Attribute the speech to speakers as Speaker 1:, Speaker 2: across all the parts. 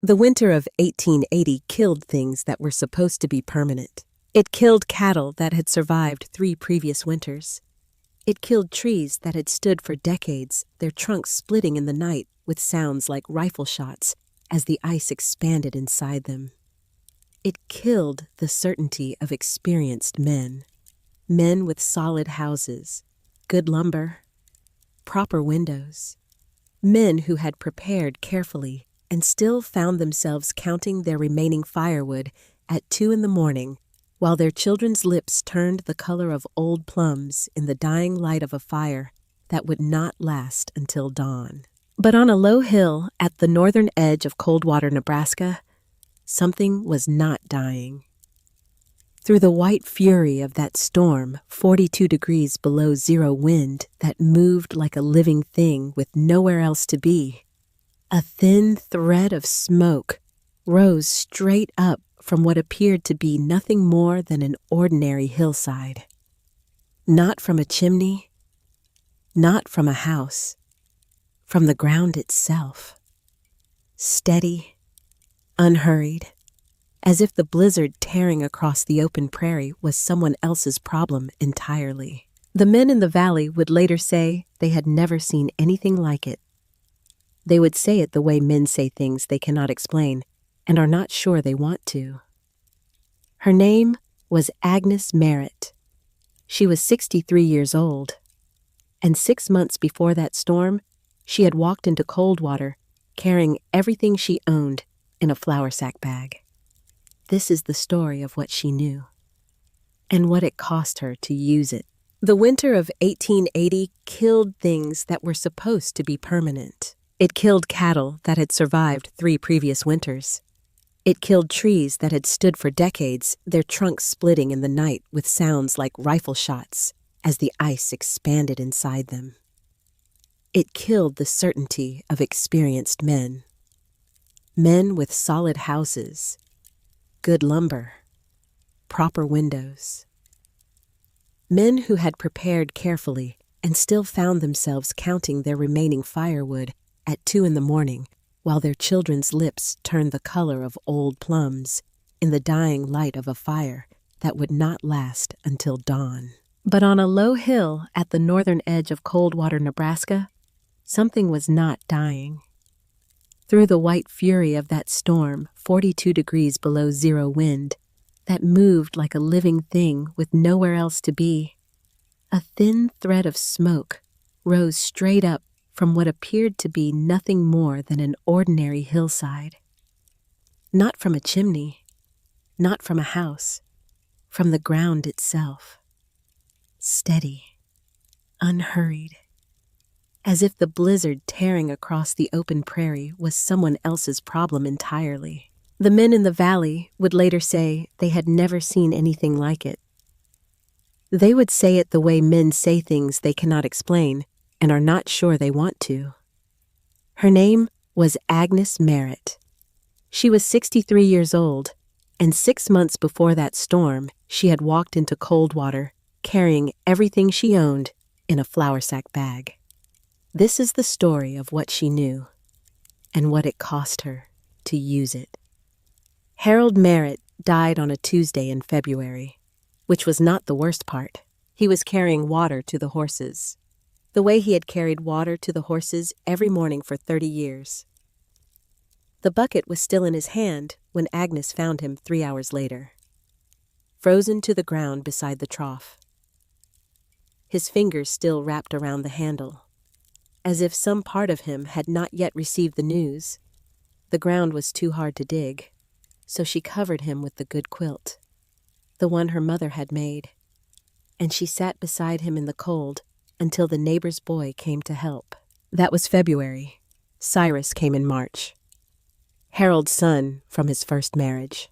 Speaker 1: The winter of 1880 killed things that were supposed to be permanent. It killed cattle that had survived 3 previous winters. It killed trees that had stood for decades, their trunks splitting in the night with sounds like rifle shots as the ice expanded inside them. It killed the certainty of experienced men. Men with solid houses, good lumber, proper windows. Men who had prepared carefully and still found themselves counting their remaining firewood at 2 a.m. while their children's lips turned the color of old plums in the dying light of a fire that would not last until dawn. But on a low hill at the northern edge of Coldwater, Nebraska, something was not dying. Through the white fury of that storm, 42 degrees below zero wind that moved like a living thing with nowhere else to be, a thin thread of smoke rose straight up from what appeared to be nothing more than an ordinary hillside. Not from a chimney, not from a house, from the ground itself. Steady, unhurried, as if the blizzard tearing across the open prairie was someone else's problem entirely. The men in the valley would later say they had never seen anything like it. They would say it the way men say things they cannot explain and are not sure they want to. Her name was Agnes Merritt. She was 63 years old, and 6 months before that storm, she had walked into Coldwater carrying everything she owned in a flour sack bag. This is the story of what she knew, and what it cost her to use it. The winter of 1880 killed things that were supposed to be permanent. It killed cattle that had survived 3 previous winters. It killed trees that had stood for decades, their trunks splitting in the night with sounds like rifle shots as the ice expanded inside them. It killed the certainty of experienced men. Men with solid houses, good lumber, proper windows. Men who had prepared carefully and still found themselves counting their remaining firewood at 2 a.m. while their children's lips turned the color of old plums in the dying light of a fire that would not last until dawn. But on a low hill at the northern edge of Coldwater, Nebraska, something was not dying. Through the white fury of that storm, 42 degrees below zero wind, that moved like a living thing with nowhere else to be, a thin thread of smoke rose straight up from what appeared to be nothing more than an ordinary hillside. Not from a chimney, not from a house, from the ground itself. Steady, unhurried, as if the blizzard tearing across the open prairie was someone else's problem entirely. The men in the valley would later say they had never seen anything like it. They would say it the way men say things they cannot explain and are not sure they want to. Her name was Agnes Merritt. She was 63 years old, and 6 months before that storm, she had walked into Coldwater carrying everything she owned in a flour sack bag. This is the story of what she knew and what it cost her to use it. Harold Merritt died on a Tuesday in February, which was not the worst part. He was carrying water to the horses, the way he had carried water to the horses every morning for 30 years. The bucket was still in his hand when Agnes found him 3 hours later, frozen to the ground beside the trough. His fingers still wrapped around the handle, as if some part of him had not yet received the news. The ground was too hard to dig, so she covered him with the good quilt, the one her mother had made, and she sat beside him in the cold until the neighbor's boy came to help. That was February. Cyrus came in March. Harold's son from his first marriage.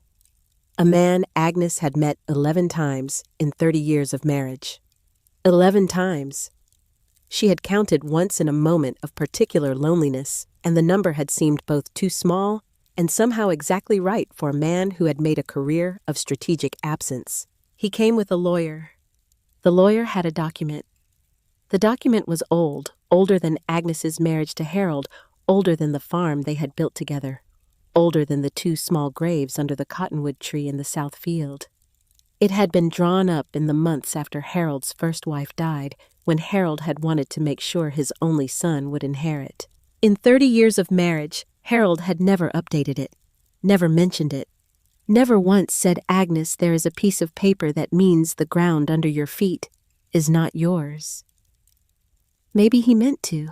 Speaker 1: A man Agnes had met 11 times in 30 years of marriage. 11 times. She had counted once in a moment of particular loneliness, and the number had seemed both too small and somehow exactly right for a man who had made a career of strategic absence. He came with a lawyer. The lawyer had a document. The document was old, older than Agnes's marriage to Harold, older than the farm they had built together, older than the two small graves under the cottonwood tree in the south field. It had been drawn up in the months after Harold's first wife died, when Harold had wanted to make sure his only son would inherit. In 30 years of marriage, Harold had never updated it, never mentioned it, never once said, "Agnes, there is a piece of paper that means the ground under your feet is not yours." Maybe he meant to.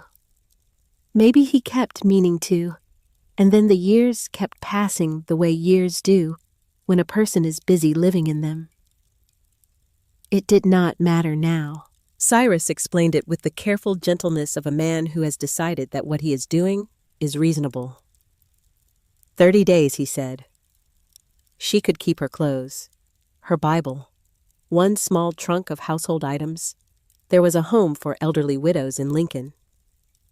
Speaker 1: Maybe he kept meaning to, and then the years kept passing the way years do when a person is busy living in them. It did not matter now. Cyrus explained it with the careful gentleness of a man who has decided that what he is doing is reasonable. 30 days, he said. She could keep her clothes, her Bible, one small trunk of household items. There was a home for elderly widows in Lincoln.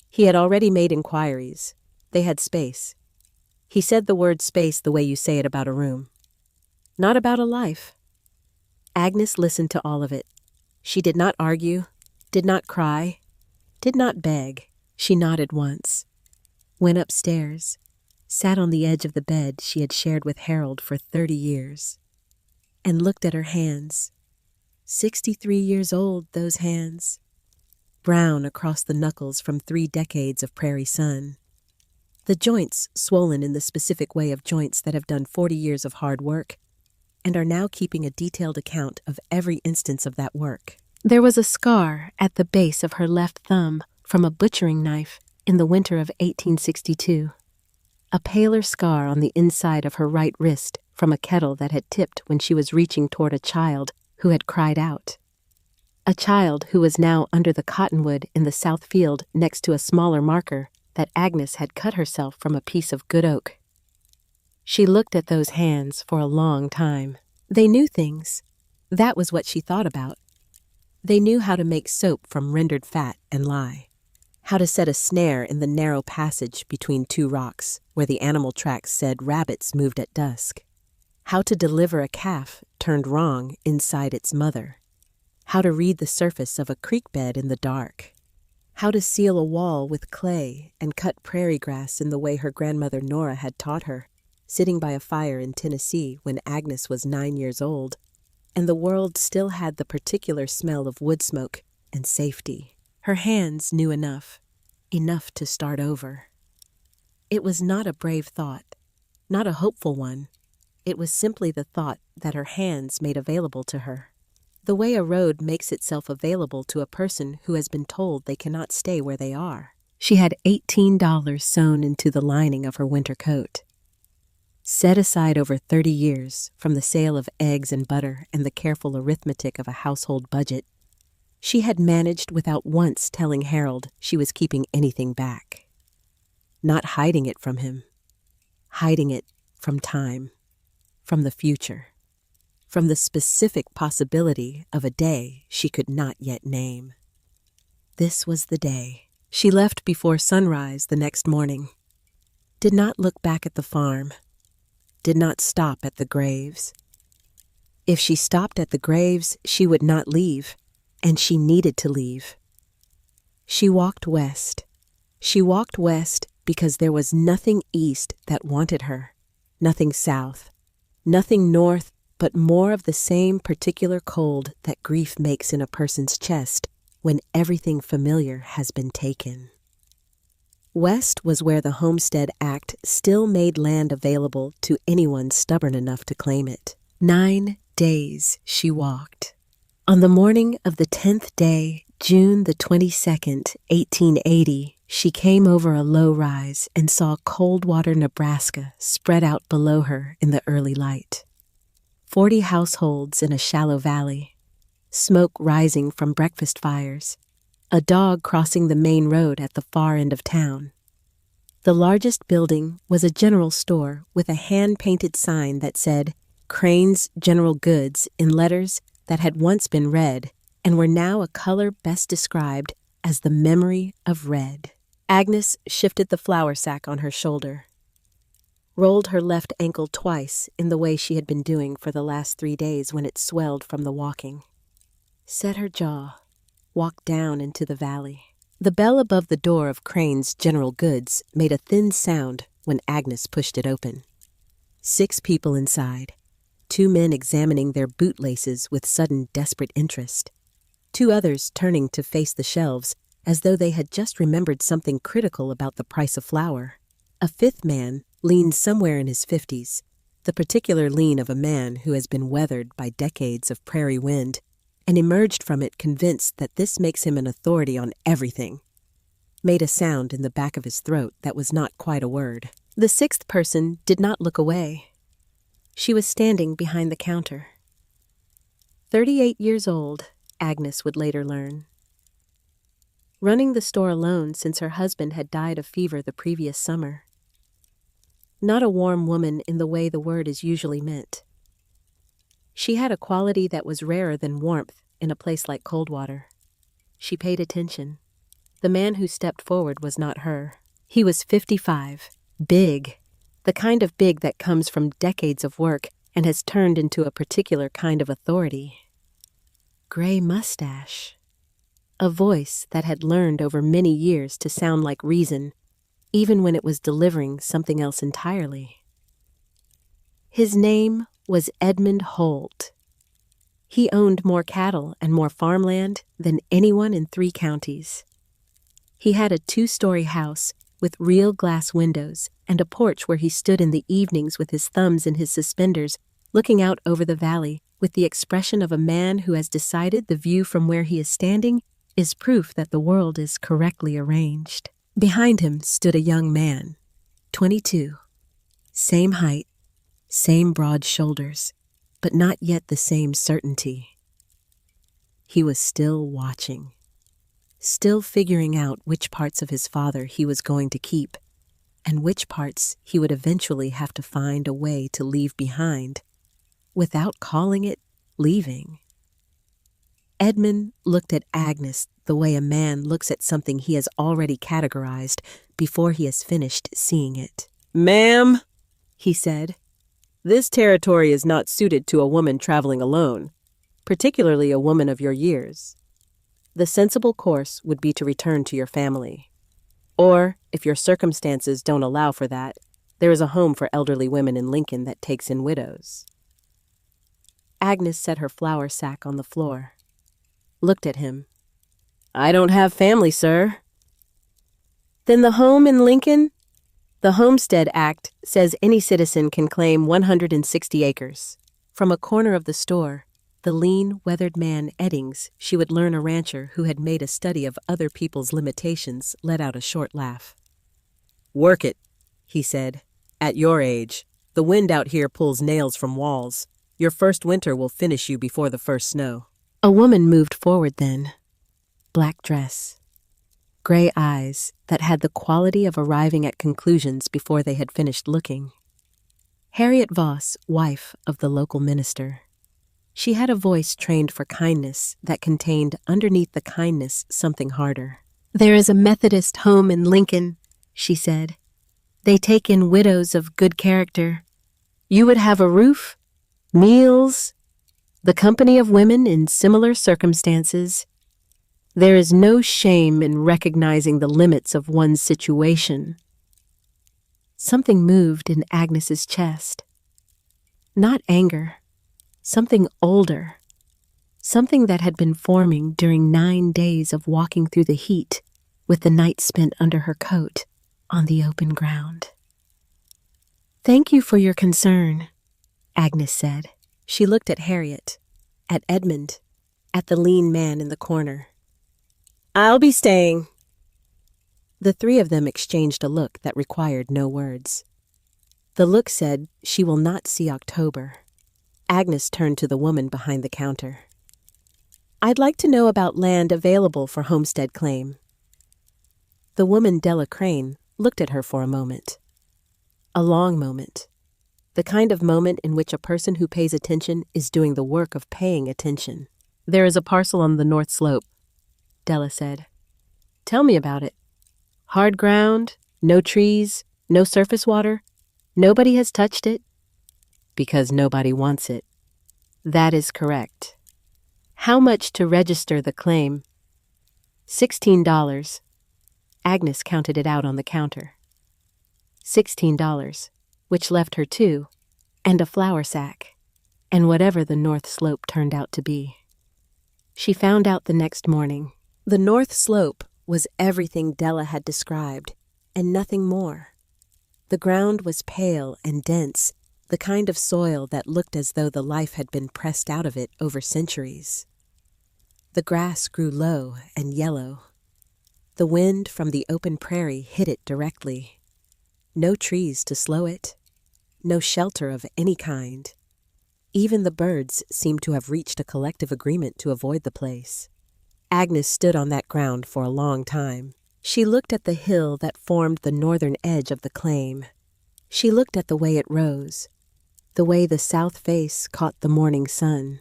Speaker 1: He had already made inquiries. They had space. He said the word space the way you say it about a room. Not about a life. Agnes listened to all of it. She did not argue, did not cry, did not beg. She nodded once, went upstairs, sat on the edge of the bed she had shared with Harold for 30 years, and looked at her hands. 63 years old, those hands. Brown across the knuckles from 3 decades of prairie sun. The joints swollen in the specific way of joints that have done 40 years of hard work and are now keeping a detailed account of every instance of that work. There was a scar at the base of her left thumb from a butchering knife in the winter of 1862. A paler scar on the inside of her right wrist from a kettle that had tipped when she was reaching toward a child who had cried out. A child who was now under the cottonwood in the south field next to a smaller marker that Agnes had cut herself from a piece of good oak. She looked at those hands for a long time. They knew things. That was what she thought about. They knew how to make soap from rendered fat and lye, how to set a snare in the narrow passage between 2 rocks where the animal tracks said rabbits moved at dusk, how to deliver a calf turned wrong inside its mother, how to read the surface of a creek bed in the dark, how to seal a wall with clay and cut prairie grass in the way her grandmother Nora had taught her, sitting by a fire in Tennessee when Agnes was 9 years old, and the world still had the particular smell of wood smoke and safety. Her hands knew enough to start over. It was not a brave thought, not a hopeful one. It was simply the thought that her hands made available to her. The way a road makes itself available to a person who has been told they cannot stay where they are. She had $18 sewn into the lining of her winter coat. Set aside over 30 years from the sale of eggs and butter and the careful arithmetic of a household budget, she had managed without once telling Harold she was keeping anything back. Not hiding it from him. Hiding it from time, from the future, from the specific possibility of a day she could not yet name. This was the day. She left before sunrise the next morning. Did not look back at the farm. Did not stop at the graves. If she stopped at the graves, she would not leave, and she needed to leave. She walked west. She walked west because there was nothing east that wanted her, nothing south, nothing north, but more of the same particular cold that grief makes in a person's chest when everything familiar has been taken. West was where the Homestead Act still made land available to anyone stubborn enough to claim it. 9 days she walked. On the morning of the 10th day, June the 22nd, 1880, she came over a low rise and saw Coldwater, Nebraska spread out below her in the early light. 40 households in a shallow valley, smoke rising from breakfast fires, a dog crossing the main road at the far end of town. The largest building was a general store with a hand-painted sign that said Crane's General Goods in letters that had once been red and were now a color best described as the memory of red. Agnes shifted the flour sack on her shoulder, rolled her left ankle twice in the way she had been doing for the last 3 days when it swelled from the walking, set her jaw, walked down into the valley. The bell above the door of Crane's General Goods made a thin sound when Agnes pushed it open. 6 people inside, 2 men examining their bootlaces with sudden desperate interest, 2 others turning to face the shelves as though they had just remembered something critical about the price of flour. A 5th man leaned somewhere in his 50s, the particular lean of a man who has been weathered by decades of prairie wind and emerged from it convinced that this makes him an authority on everything. Made a sound in the back of his throat that was not quite a word. The 6th person did not look away. She was standing behind the counter. 38 years old, Agnes would later learn. Running the store alone since her husband had died of fever the previous summer. Not a warm woman in the way the word is usually meant. She had a quality that was rarer than warmth in a place like Coldwater. She paid attention. The man who stepped forward was not her. He was 55, big, the kind of big that comes from decades of work and has turned into a particular kind of authority. Gray mustache. A voice that had learned over many years to sound like reason, even when it was delivering something else entirely. His name was Edmund Holt. He owned more cattle and more farmland than anyone in 3 counties. He had a 2-story house with real glass windows and a porch where he stood in the evenings with his thumbs in his suspenders, looking out over the valley with the expression of a man who has decided the view from where he is standing is proof that the world is correctly arranged. Behind him stood a young man, 22, same height, same broad shoulders, but not yet the same certainty. He was still watching, still figuring out which parts of his father he was going to keep, and which parts he would eventually have to find a way to leave behind, without calling it leaving. Edmund looked at Agnes the way a man looks at something he has already categorized before he has finished seeing it. "Ma'am," he said, "this territory is not suited to a woman traveling alone, particularly a woman of your years. The sensible course would be to return to your family. Or, if your circumstances don't allow for that, there is a home for elderly women in Lincoln that takes in widows." Agnes set her flour sack on the floor, looked at him. "I don't have family, sir." "Then the home in Lincoln? The Homestead Act says any citizen can claim 160 acres. From a corner of the store, the lean, weathered man Eddings, she would learn a rancher who had made a study of other people's limitations, let out a short laugh. "Work it," he said. "At your age, the wind out here pulls nails from walls. Your first winter will finish you before the first snow." A woman moved forward then. Black dress. Gray eyes that had the quality of arriving at conclusions before they had finished looking. Harriet Voss, wife of the local minister. She had a voice trained for kindness that contained underneath the kindness something harder. "There is a Methodist home in Lincoln," she said. "They take in widows of good character. You would have a roof, meals, the company of women in similar circumstances. There is no shame in recognizing the limits of one's situation." Something moved in Agnes's chest. Not anger, something older, something that had been forming during 9 days of walking through the heat with the night spent under her coat on the open ground. "Thank you for your concern," Agnes said. She looked at Harriet, at Edmund, at the lean man in the corner. "I'll be staying." The 3 of them exchanged a look that required no words. The look said, "She will not see October." Agnes turned to the woman behind the counter. "I'd like to know about land available for homestead claim." The woman Della Crane looked at her for a moment. A long moment. The kind of moment in which a person who pays attention is doing the work of paying attention. "There is a parcel on the north slope," Della said. "Tell me about it. Hard ground, no trees, no surface water. Nobody has touched it." "Because nobody wants it." "That is correct." "How much to register the claim?" $16. Agnes counted it out on the counter. $16, which left her two, and a flour sack, and whatever the North Slope turned out to be. She found out the next morning. The North Slope was everything Della had described, and nothing more. The ground was pale and dense, the kind of soil that looked as though the life had been pressed out of it over centuries. The grass grew low and yellow. The wind from the open prairie hit it directly. No trees to slow it, no shelter of any kind. Even the birds seemed to have reached a collective agreement to avoid the place. Agnes stood on that ground for a long time. She looked at the hill that formed the northern edge of the claim. She looked at the way it rose, the way the south face caught the morning sun,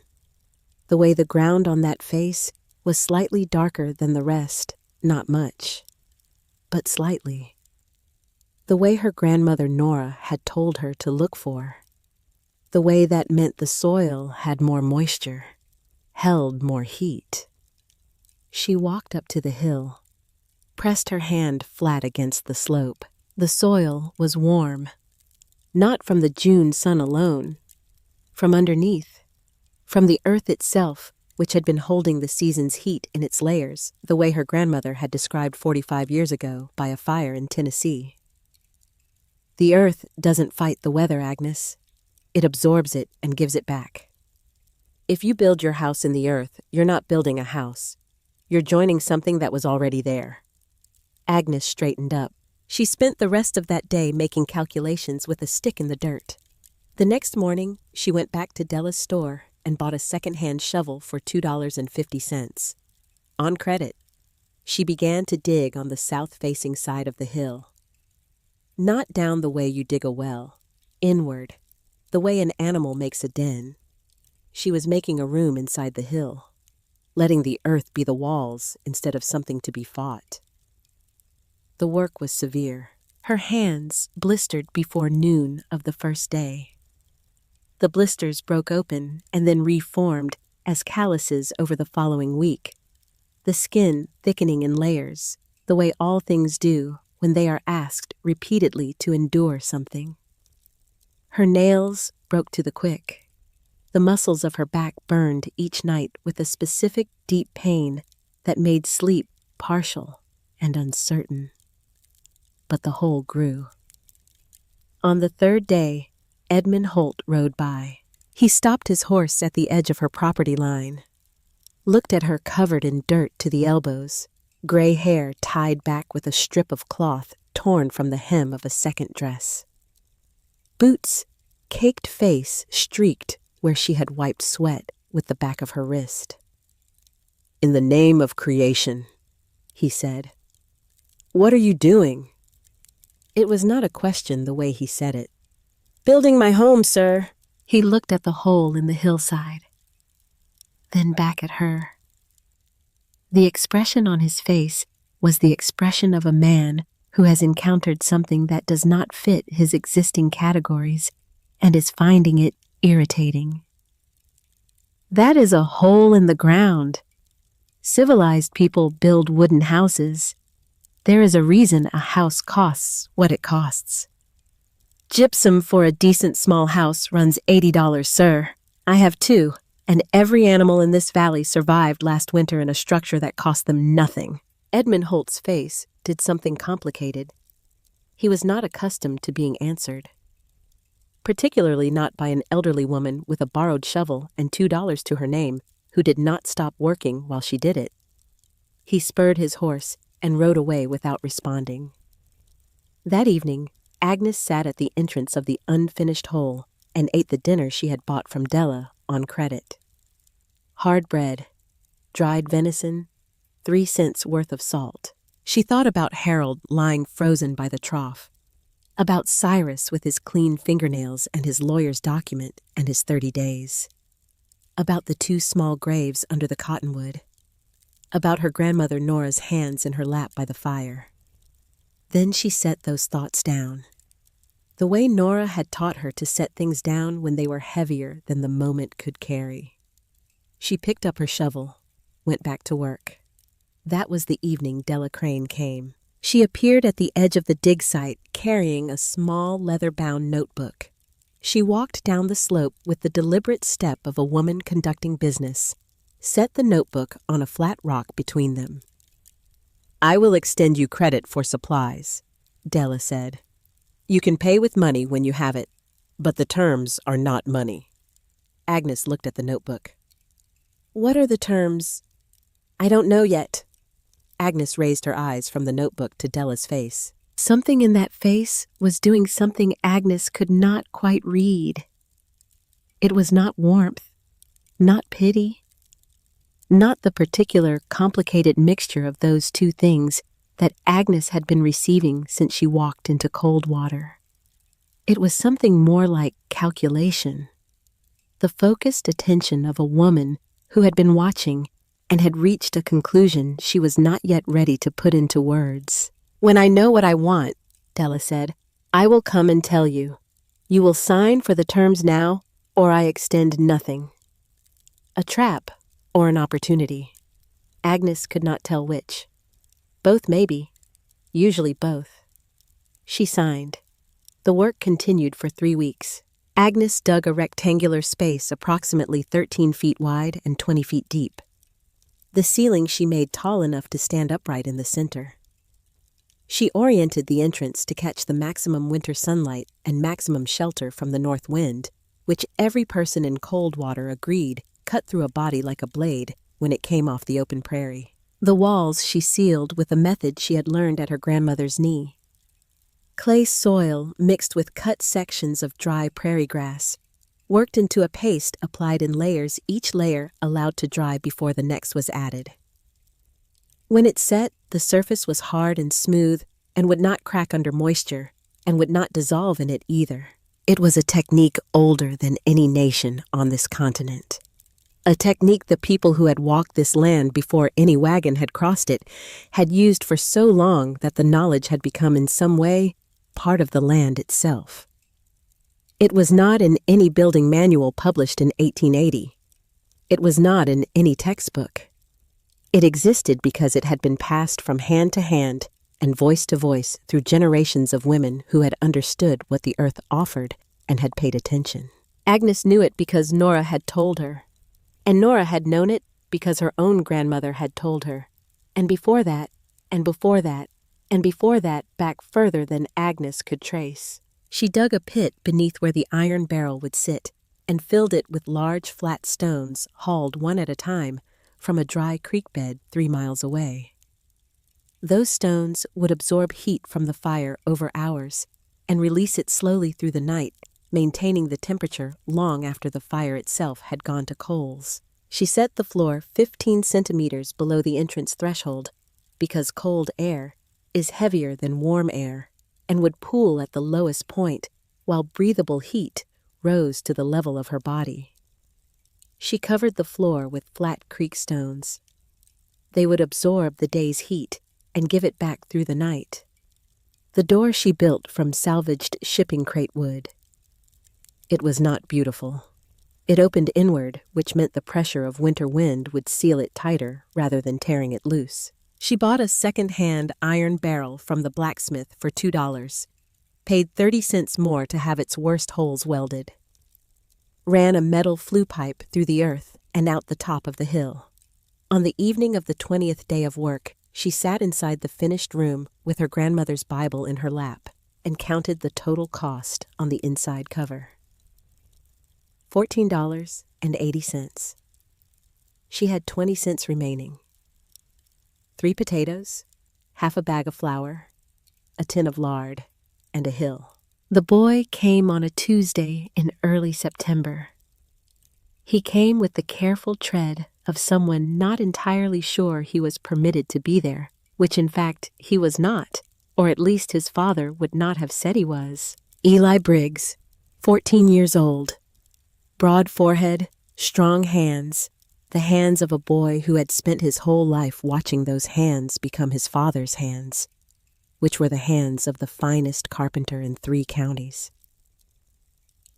Speaker 1: the way the ground on that face was slightly darker than the rest, not much, but slightly. The way her grandmother Nora had told her to look for. The way that meant the soil had more moisture, held more heat. She walked up to the hill, pressed her hand flat against the slope. The soil was warm, not from the June sun alone, from underneath, from the earth itself, which had been holding the season's heat in its layers, the way her grandmother had described 45 years ago by a fire in Tennessee. The earth doesn't fight the weather, Agnes. It absorbs it and gives it back. If you build your house in the earth, you're not building a house. You're joining something that was already there. Agnes straightened up. She spent the rest of that day making calculations with a stick in the dirt. The next morning, she went back to Della's store and bought a second-hand shovel for $2.50. On credit, she began to dig on the south-facing side of the hill. Not down the way you dig a well, inward, the way an animal makes a den. She was making a room inside the hill, letting the earth be the walls instead of something to be fought. The work was severe. Her hands blistered before noon of the first day. The blisters broke open and then reformed as calluses over the following week, the skin thickening in layers, the way all things do when they are asked repeatedly to endure something. Her nails broke to the quick. The muscles of her back burned each night with a specific deep pain that made sleep partial and uncertain. But the hole grew. On the third day, Edmund Holt rode by. He stopped his horse at the edge of her property line, looked at her covered in dirt to the elbows, gray hair tied back with a strip of cloth torn from the hem of a second dress. Boots' caked face streaked where she had wiped sweat with the back of her wrist. "In the name of creation," he said, "what are you doing?" It was not a question the way he said it. "Building my home, sir." He looked at the hole in the hillside, then back at her. The expression on his face was the expression of a man who has encountered something that does not fit his existing categories and is finding it irritating. That is a hole in the ground. Civilized people build wooden houses. There is a reason a house costs what it costs. Gypsum for a decent small house runs $80, sir. I have two, and every animal in this valley survived last winter in a structure that cost them nothing. Edmund Holt's face did something complicated. He was not accustomed to being answered, particularly not by an elderly woman with a borrowed shovel and $2 to her name who did not stop working while she did it. He spurred his horse and rode away without responding. That evening, Agnes sat at the entrance of the unfinished hole and ate the dinner she had bought from Della on credit. Hard bread, dried venison, 3 cents worth of salt. She thought about Harold lying frozen by the trough, about Cyrus with his clean fingernails and his lawyer's document and his 30 days, about the 2 small graves under the cottonwood, about her grandmother Nora's hands in her lap by the fire. Then she set those thoughts down, the way Nora had taught her to set things down when they were heavier than the moment could carry. She picked up her shovel, went back to work. That was the evening Della Crane came. She appeared at the edge of the dig site carrying a small leather-bound notebook. She walked down the slope with the deliberate step of a woman conducting business, set the notebook on a flat rock between them. "I will extend you credit for supplies," Della said. "You can pay with money when you have it, but the terms are not money." Agnes looked at the notebook. "What are the terms?" "I don't know yet." Agnes raised her eyes from the notebook to Della's face. Something in that face was doing something Agnes could not quite read. It was not warmth, not pity, not the particular complicated mixture of those two things that Agnes had been receiving since she walked into cold water. It was something more like calculation, the focused attention of a woman who had been watching and had reached a conclusion she was not yet ready to put into words. "When I know what I want," Della said, "I will come and tell you. You will sign for the terms now, or I extend nothing." A trap or an opportunity. Agnes could not tell which. Both maybe, usually both. She signed. The work continued for 3 weeks. Agnes dug a rectangular space approximately 13 feet wide and 20 feet deep. The ceiling she made tall enough to stand upright in the center. She oriented the entrance to catch the maximum winter sunlight and maximum shelter from the north wind, which every person in cold water agreed cut through a body like a blade when it came off the open prairie. The walls she sealed with a method she had learned at her grandmother's knee. Clay soil mixed with cut sections of dry prairie grass, worked into a paste applied in layers, each layer allowed to dry before the next was added. When it set, the surface was hard and smooth and would not crack under moisture and would not dissolve in it either. It was a technique older than any nation on this continent. A technique the people who had walked this land before any wagon had crossed it had used for so long that the knowledge had become in some way part of the land itself. It was not in any building manual published in 1880. It was not in any textbook. It existed because it had been passed from hand to hand and voice to voice through generations of women who had understood what the earth offered and had paid attention. Agnes knew it because Nora had told her. And Nora had known it because her own grandmother had told her. And before that, and before that, and before that, back further than Agnes could trace. She dug a pit beneath where the iron barrel would sit and filled it with large flat stones hauled one at a time from a dry creek bed 3 miles away. Those stones would absorb heat from the fire over hours and release it slowly through the night, maintaining the temperature long after the fire itself had gone to coals. She set the floor 15 centimeters below the entrance threshold because cold air is heavier than warm air and would pool at the lowest point while breathable heat rose to the level of her body. She covered the floor with flat creek stones. They would absorb the day's heat and give it back through the night. The door she built from salvaged shipping crate wood. It was not beautiful. It opened inward, which meant the pressure of winter wind would seal it tighter rather than tearing it loose. She bought a second-hand iron barrel from the blacksmith for $2, paid 30 cents more to have its worst holes welded, ran a metal flue pipe through the earth and out the top of the hill. On the evening of the 20th day of work, she sat inside the finished room with her grandmother's Bible in her lap and counted the total cost on the inside cover. $14.80. She had 20 cents remaining. 3 potatoes, half a bag of flour, a tin of lard, and a hill. The boy came on a Tuesday in early September. He came with the careful tread of someone not entirely sure he was permitted to be there, which in fact he was not, or at least his father would not have said he was. Eli Briggs, 14 years old. Broad forehead, strong hands, the hands of a boy who had spent his whole life watching those hands become his father's hands, which were the hands of the finest carpenter in 3 counties.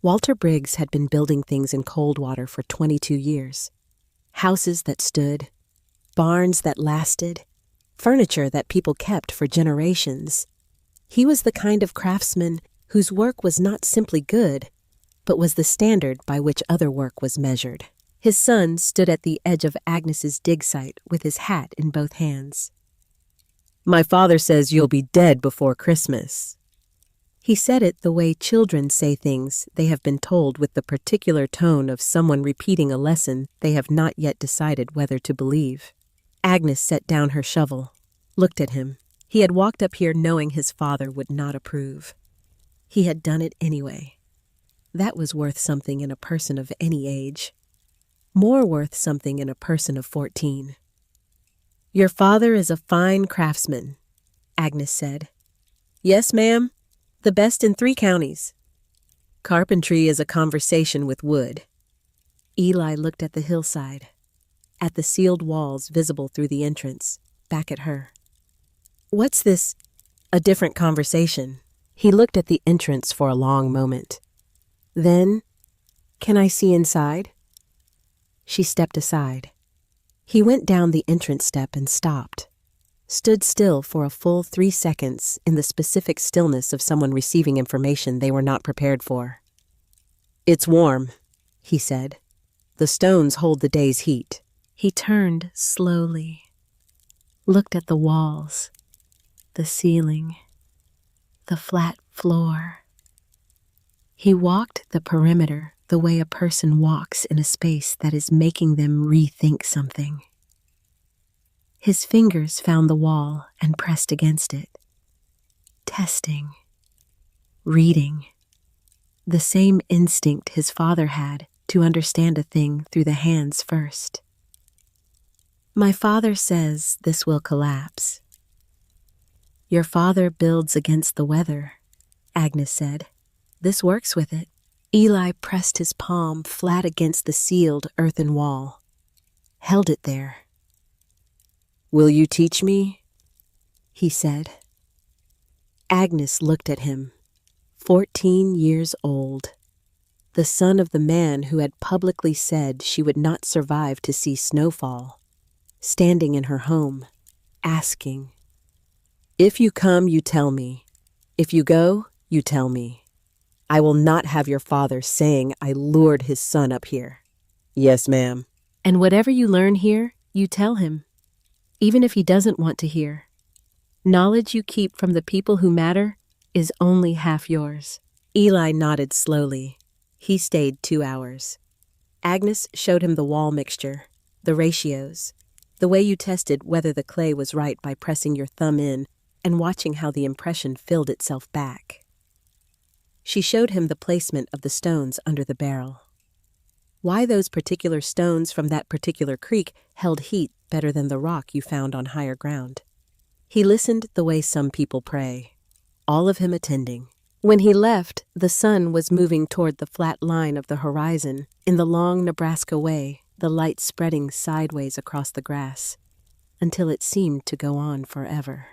Speaker 1: Walter Briggs had been building things in Coldwater for 22 years. Houses that stood, barns that lasted, furniture that people kept for generations. He was the kind of craftsman whose work was not simply good, but was the standard by which other work was measured. His son stood at the edge of Agnes's dig site with his hat in both hands. "My father says you'll be dead before Christmas." He said it the way children say things they have been told, with the particular tone of someone repeating a lesson they have not yet decided whether to believe. Agnes set down her shovel, looked at him. He had walked up here knowing his father would not approve. He had done it anyway. That was worth something in a person of any age. More worth something in a person of 14. "Your father is a fine craftsman," Agnes said. "Yes, ma'am. The best in 3 counties. Carpentry is a conversation with wood." Eli looked at the hillside, at the sealed walls visible through the entrance, back at her. "What's this? A different conversation?" He looked at the entrance for a long moment. Then, "Can I see inside?" She stepped aside. He went down the entrance step and stopped, stood still for a full 3 seconds in the specific stillness of someone receiving information they were not prepared for. "It's warm," he said. "The stones hold the day's heat." He turned slowly, looked at the walls, the ceiling, the flat floor. He walked the perimeter the way a person walks in a space that is making them rethink something. His fingers found the wall and pressed against it. Testing. Reading. The same instinct his father had to understand a thing through the hands first. "My father says this will collapse." "Your father builds against the weather," Agnes said. "This works with it." Eli pressed his palm flat against the sealed earthen wall, held it there. "Will you teach me?" he said. Agnes looked at him, 14 years old, the son of the man who had publicly said she would not survive to see snowfall, standing in her home, asking, "If you come, you tell me. If you go, you tell me. I will not have your father saying I lured his son up here." "Yes, ma'am." "And whatever you learn here, you tell him, even if he doesn't want to hear. Knowledge you keep from the people who matter is only half yours." Eli nodded slowly. He stayed 2 hours. Agnes showed him the wall mixture, the ratios, the way you tested whether the clay was right by pressing your thumb in and watching how the impression filled itself back. She showed him the placement of the stones under the barrel. Why those particular stones from that particular creek held heat better than the rock you found on higher ground. He listened the way some people pray, all of him attending. When he left, the sun was moving toward the flat line of the horizon in the long Nebraska way, the light spreading sideways across the grass, until it seemed to go on forever.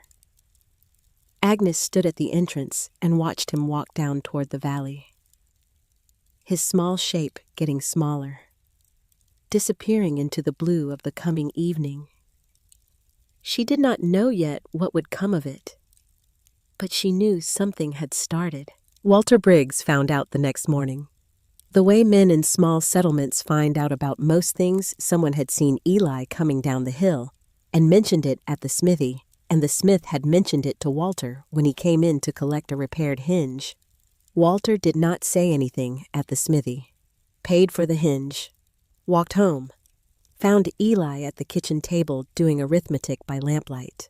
Speaker 1: Agnes stood at the entrance and watched him walk down toward the valley. His small shape getting smaller, disappearing into the blue of the coming evening. She did not know yet what would come of it, but she knew something had started. Walter Briggs found out the next morning. The way men in small settlements find out about most things, someone had seen Eli coming down the hill and mentioned it at the smithy, and the smith had mentioned it to Walter when he came in to collect a repaired hinge. Walter did not say anything at the smithy, paid for the hinge, walked home, found Eli at the kitchen table doing arithmetic by lamplight.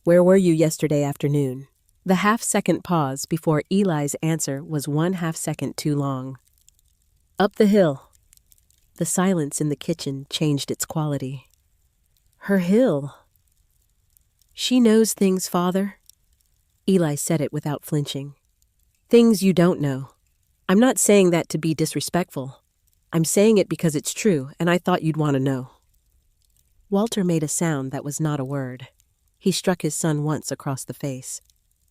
Speaker 1: "Where were you yesterday afternoon?" The half-second pause before Eli's answer was 1/2 second too long. "Up the hill." The silence in the kitchen changed its quality. Her hill. "She knows things, Father." Eli said it without flinching. "Things you don't know. I'm not saying that to be disrespectful. I'm saying it because it's true, and I thought you'd want to know." Walter made a sound that was not a word. He struck his son once across the face.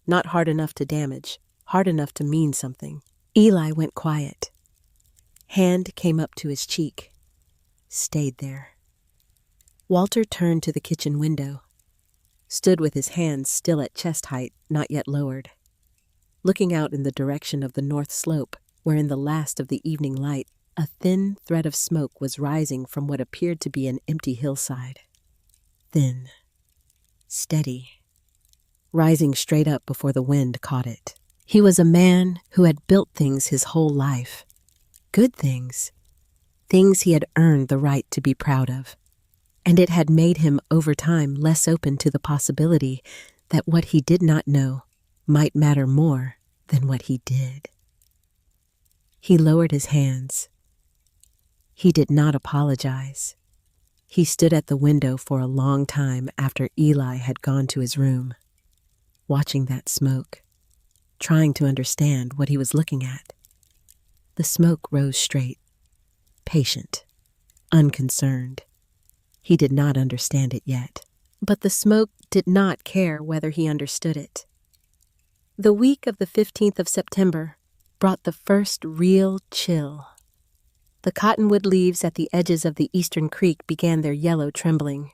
Speaker 1: Not hard enough to damage, hard enough to mean something. Eli went quiet. Hand came up to his cheek. Stayed there. Walter turned to the kitchen window. stood with his hands still at chest height, not yet lowered. Looking out in the direction of the north slope, where in the last of the evening light, a thin thread of smoke was rising from what appeared to be an empty hillside. Thin, steady, rising straight up before the wind caught it. He was a man who had built things his whole life. Good things. Things he had earned the right to be proud of. And it had made him over time less open to the possibility that what he did not know might matter more than what he did. He lowered his hands. He did not apologize. He stood at the window for a long time after Eli had gone to his room, watching that smoke, trying to understand what he was looking at. The smoke rose straight, patient, unconcerned. He did not understand it yet, but the smoke did not care whether he understood it. The week of the 15th of September brought the first real chill. The cottonwood leaves at the edges of the eastern creek began their yellow trembling.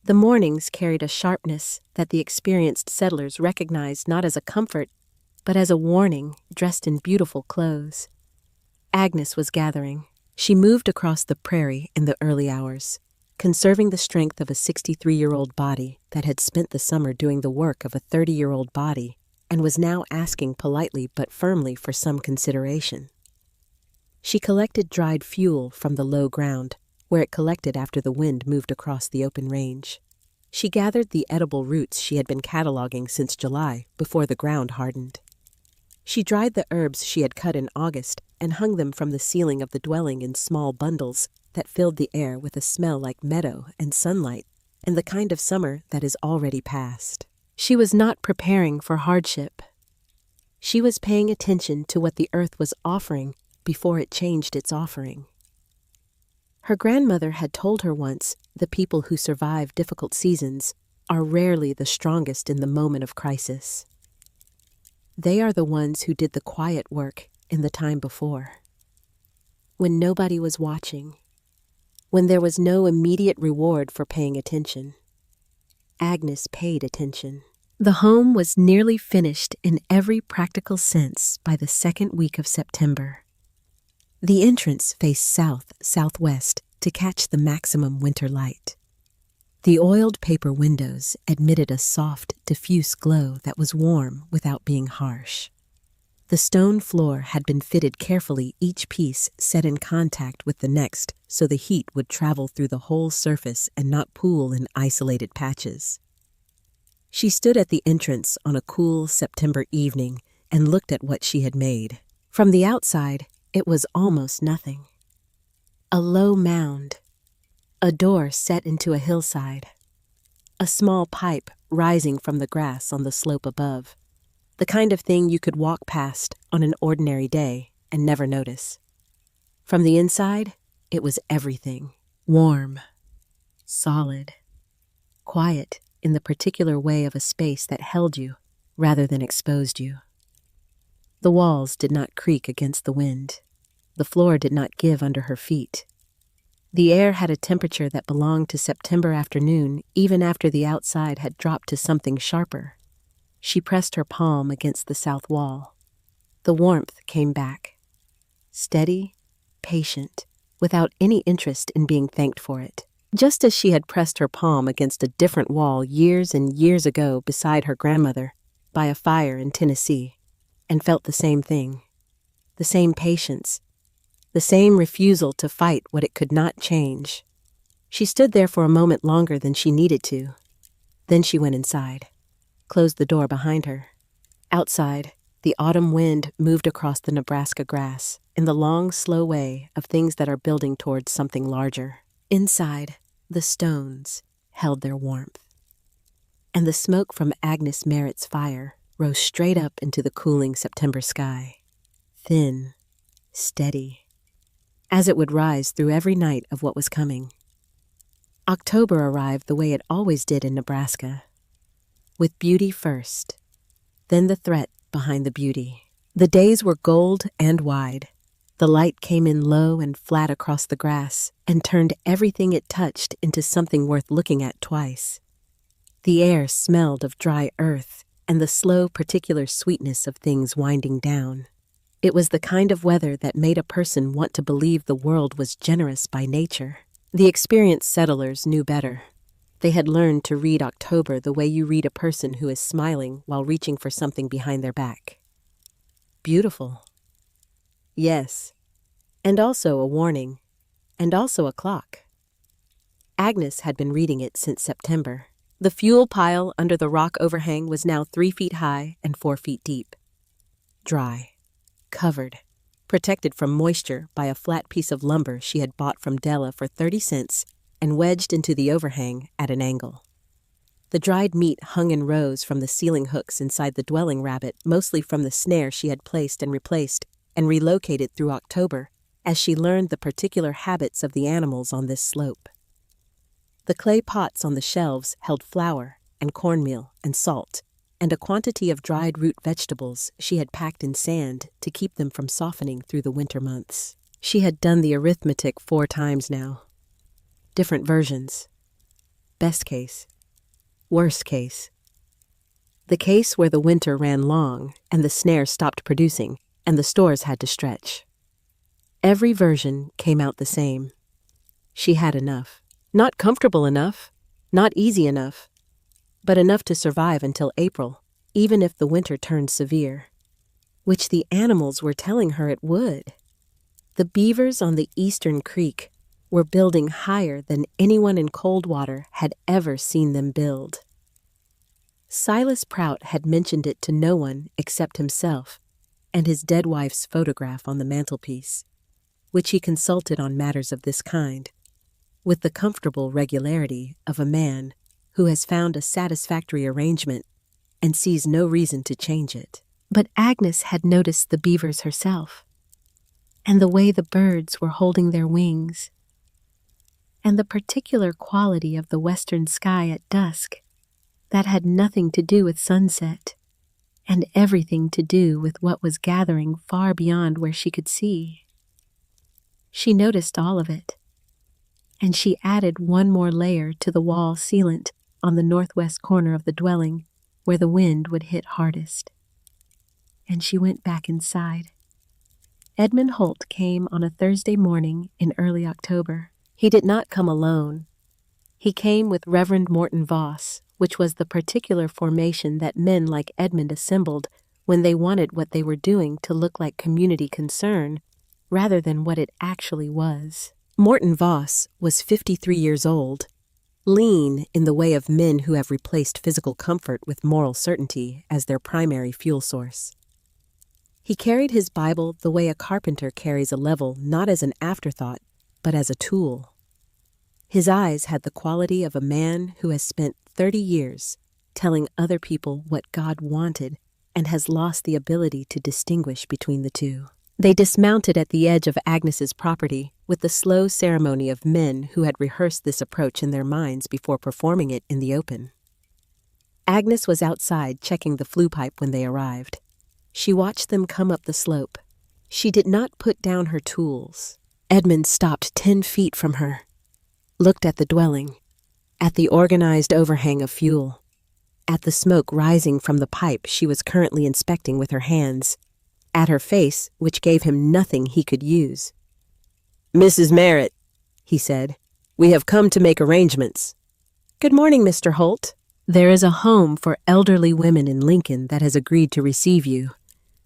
Speaker 1: The mornings carried a sharpness that the experienced settlers recognized not as a comfort, but as a warning dressed in beautiful clothes. Agnes was gathering. She moved across the prairie in the early hours, conserving the strength of a 63-year-old body that had spent the summer doing the work of a 30-year-old body and was now asking politely but firmly for some consideration. She collected dried fuel from the low ground, where it collected after the wind moved across the open range. She gathered the edible roots she had been cataloging since July, before the ground hardened. She dried the herbs she had cut in August and hung them from the ceiling of the dwelling in small bundles that filled the air with a smell like meadow and sunlight and the kind of summer that is already past. She was not preparing for hardship. She was paying attention to what the earth was offering before it changed its offering. Her grandmother had told her once the people who survive difficult seasons are rarely the strongest in the moment of crisis. They are the ones who did the quiet work in the time before. When nobody was watching, when there was no immediate reward for paying attention. Agnes paid attention. The home was nearly finished in every practical sense by the second week of September. The entrance faced south-southwest to catch the maximum winter light. The oiled paper windows admitted a soft, diffuse glow that was warm without being harsh. The stone floor had been fitted carefully, each piece set in contact with the next so the heat would travel through the whole surface and not pool in isolated patches. She stood at the entrance on a cool September evening and looked at what she had made. From the outside, it was almost nothing. A low mound, a door set into a hillside, a small pipe rising from the grass on the slope above, the kind of thing you could walk past on an ordinary day and never notice. From the inside, it was everything. Warm, solid, quiet in the particular way of a space that held you rather than exposed you. The walls did not creak against the wind. The floor did not give under her feet. The air had a temperature that belonged to September afternoon, even after the outside had dropped to something sharper. She pressed her palm against the south wall. The warmth came back. Steady, patient, without any interest in being thanked for it. Just as she had pressed her palm against a different wall years and years ago beside her grandmother, by a fire in Tennessee, and felt the same thing. The same patience. The same refusal to fight what it could not change. She stood there for a moment longer than she needed to. Then she went inside, closed the door behind her. Outside, the autumn wind moved across the Nebraska grass in the long, slow way of things that are building towards something larger. Inside, the stones held their warmth. And the smoke from Agnes Merritt's fire rose straight up into the cooling September sky. Thin, steady, as it would rise through every night of what was coming. October arrived the way it always did in Nebraska, with beauty first, then the threat behind the beauty. The days were gold and wide. The light came in low and flat across the grass and turned everything it touched into something worth looking at twice. The air smelled of dry earth and the slow, particular sweetness of things winding down. It was the kind of weather that made a person want to believe the world was generous by nature. The experienced settlers knew better. They had learned to read October the way you read a person who is smiling while reaching for something behind their back. Beautiful. Yes. And also a warning. And also a clock. Agnes had been reading it since September. The fuel pile under the rock overhang was now 3 feet high and 4 feet deep. Dry. Covered. Protected from moisture by a flat piece of lumber she had bought from Della for 30 cents and wedged into the overhang at an angle. The dried meat hung in rows from the ceiling hooks inside the dwelling rabbit, mostly from the snare she had placed and replaced and relocated through October as she learned the particular habits of the animals on this slope. The clay pots on the shelves held flour and cornmeal and salt and a quantity of dried root vegetables she had packed in sand to keep them from softening through the winter months. She had done the arithmetic 4 times now. Different versions. Best case. Worst case. The case where the winter ran long and the snare stopped producing and the stores had to stretch. Every version came out the same. She had enough. Not comfortable enough, not easy enough, but enough to survive until April, even if the winter turned severe, which the animals were telling her it would. The beavers on the eastern creek were building higher than anyone in Coldwater had ever seen them build. Silas Prout had mentioned it to no one except himself and his dead wife's photograph on the mantelpiece, which he consulted on matters of this kind, with the comfortable regularity of a man who has found a satisfactory arrangement and sees no reason to change it. But Agnes had noticed the beavers herself, and the way the birds were holding their wings, and the particular quality of the western sky at dusk that had nothing to do with sunset, and everything to do with what was gathering far beyond where she could see. She noticed all of it, and she added one more layer to the wall sealant on the northwest corner of the dwelling where the wind would hit hardest. And she went back inside. Edmund Holt came on a Thursday morning in early October. He did not come alone. He came with Reverend Morton Voss, which was the particular formation that men like Edmund assembled when they wanted what they were doing to look like community concern rather than what it actually was. Morton Voss was 53 years old, lean in the way of men who have replaced physical comfort with moral certainty as their primary fuel source. He carried his Bible the way a carpenter carries a level, not as an afterthought, but as a tool. His eyes had the quality of a man who has spent 30 years telling other people what God wanted and has lost the ability to distinguish between the two. They dismounted at the edge of Agnes's property with the slow ceremony of men who had rehearsed this approach in their minds before performing it in the open. Agnes was outside checking the flue pipe when they arrived. She watched them come up the slope. She did not put down her tools. Edmund stopped 10 feet from her, looked at the dwelling, at the organized overhang of fuel, at the smoke rising from the pipe she was currently inspecting with her hands, at her face, which gave him nothing he could use. "Mrs. Merritt," he said, "we have come to make arrangements." "Good morning, Mr. Holt. There is a home for elderly women in Lincoln that has agreed to receive you.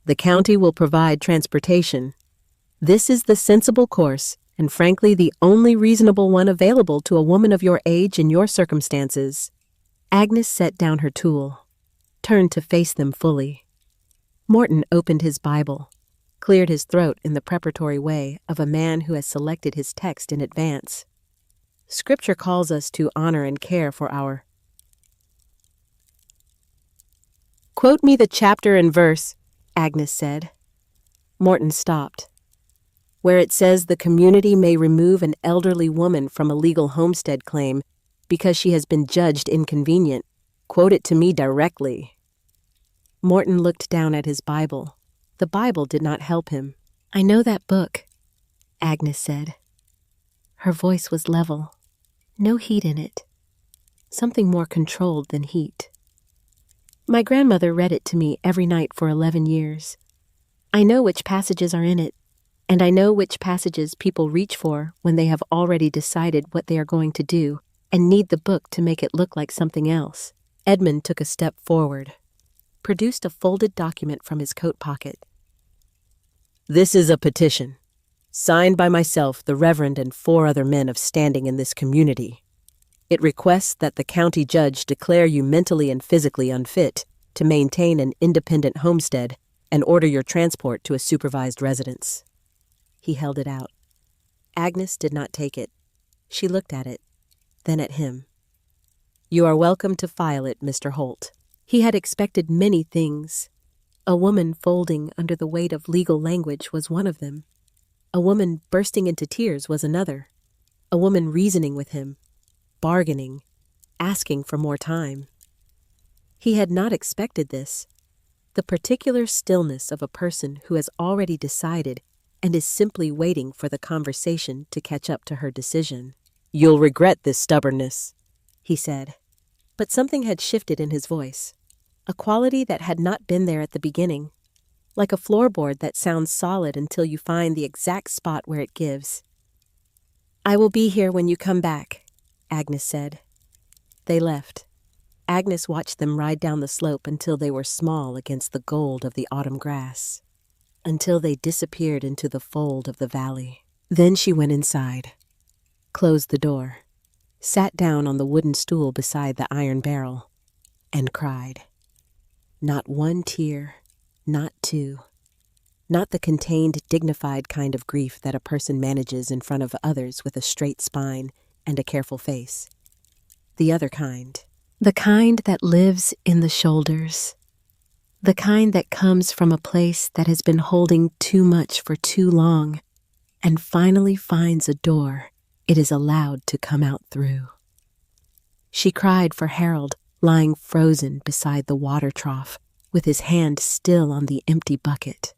Speaker 1: The county will provide transportation. This is the sensible course, and frankly the only reasonable one available to a woman of your age in your circumstances." Agnes set down her tool, turned to face them fully. Morton opened his Bible, cleared his throat in the preparatory way of a man who has selected his text in advance. Scripture calls us to honor and care for our... "Quote me the chapter and verse," Agnes said. Morton stopped. "Where it says the community may remove an elderly woman from a legal homestead claim because she has been judged inconvenient. Quote it to me directly." Morton looked down at his Bible. The Bible did not help him. "I know that book," Agnes said. Her voice was level, no heat in it. something more controlled than heat. My grandmother read it to me every night for 11 years. I know which passages are in it, and I know which passages people reach for when they have already decided what they are going to do and need the book to make it look like something else. Edmund took a step forward, produced a folded document from his coat pocket. This is a petition, signed by myself, the Reverend, and 4 other men of standing in this community. It requests that the county judge declare you mentally and physically unfit to maintain an independent homestead and order your transport to a supervised residence. He held it out. Agnes did not take it. She looked at it, then at him. You are welcome to file it, Mr. Holt. He had expected many things. A woman folding under the weight of legal language was one of them. A woman bursting into tears was another. A woman reasoning with him, bargaining, asking for more time. He had not expected this. The particular stillness of a person who has already decided and is simply waiting for the conversation to catch up to her decision. You'll regret this stubbornness, he said. But something had shifted in his voice, a quality that had not been there at the beginning, like a floorboard that sounds solid until you find the exact spot where it gives. I will be here when you come back, Agnes said. They left. Agnes watched them ride down the slope until they were small against the gold of the autumn grass, until they disappeared into the fold of the valley. Then she went inside, closed the door, sat down on the wooden stool beside the iron barrel, and cried. Not one tear, not 2. Not the contained, dignified kind of grief that a person manages in front of others with a straight spine and a careful face. The other kind. The kind that lives in the shoulders. The kind that comes from a place that has been holding too much for too long and finally finds a door it is allowed to come out through. She cried for Harold, lying frozen beside the water trough, with his hand still on the empty bucket.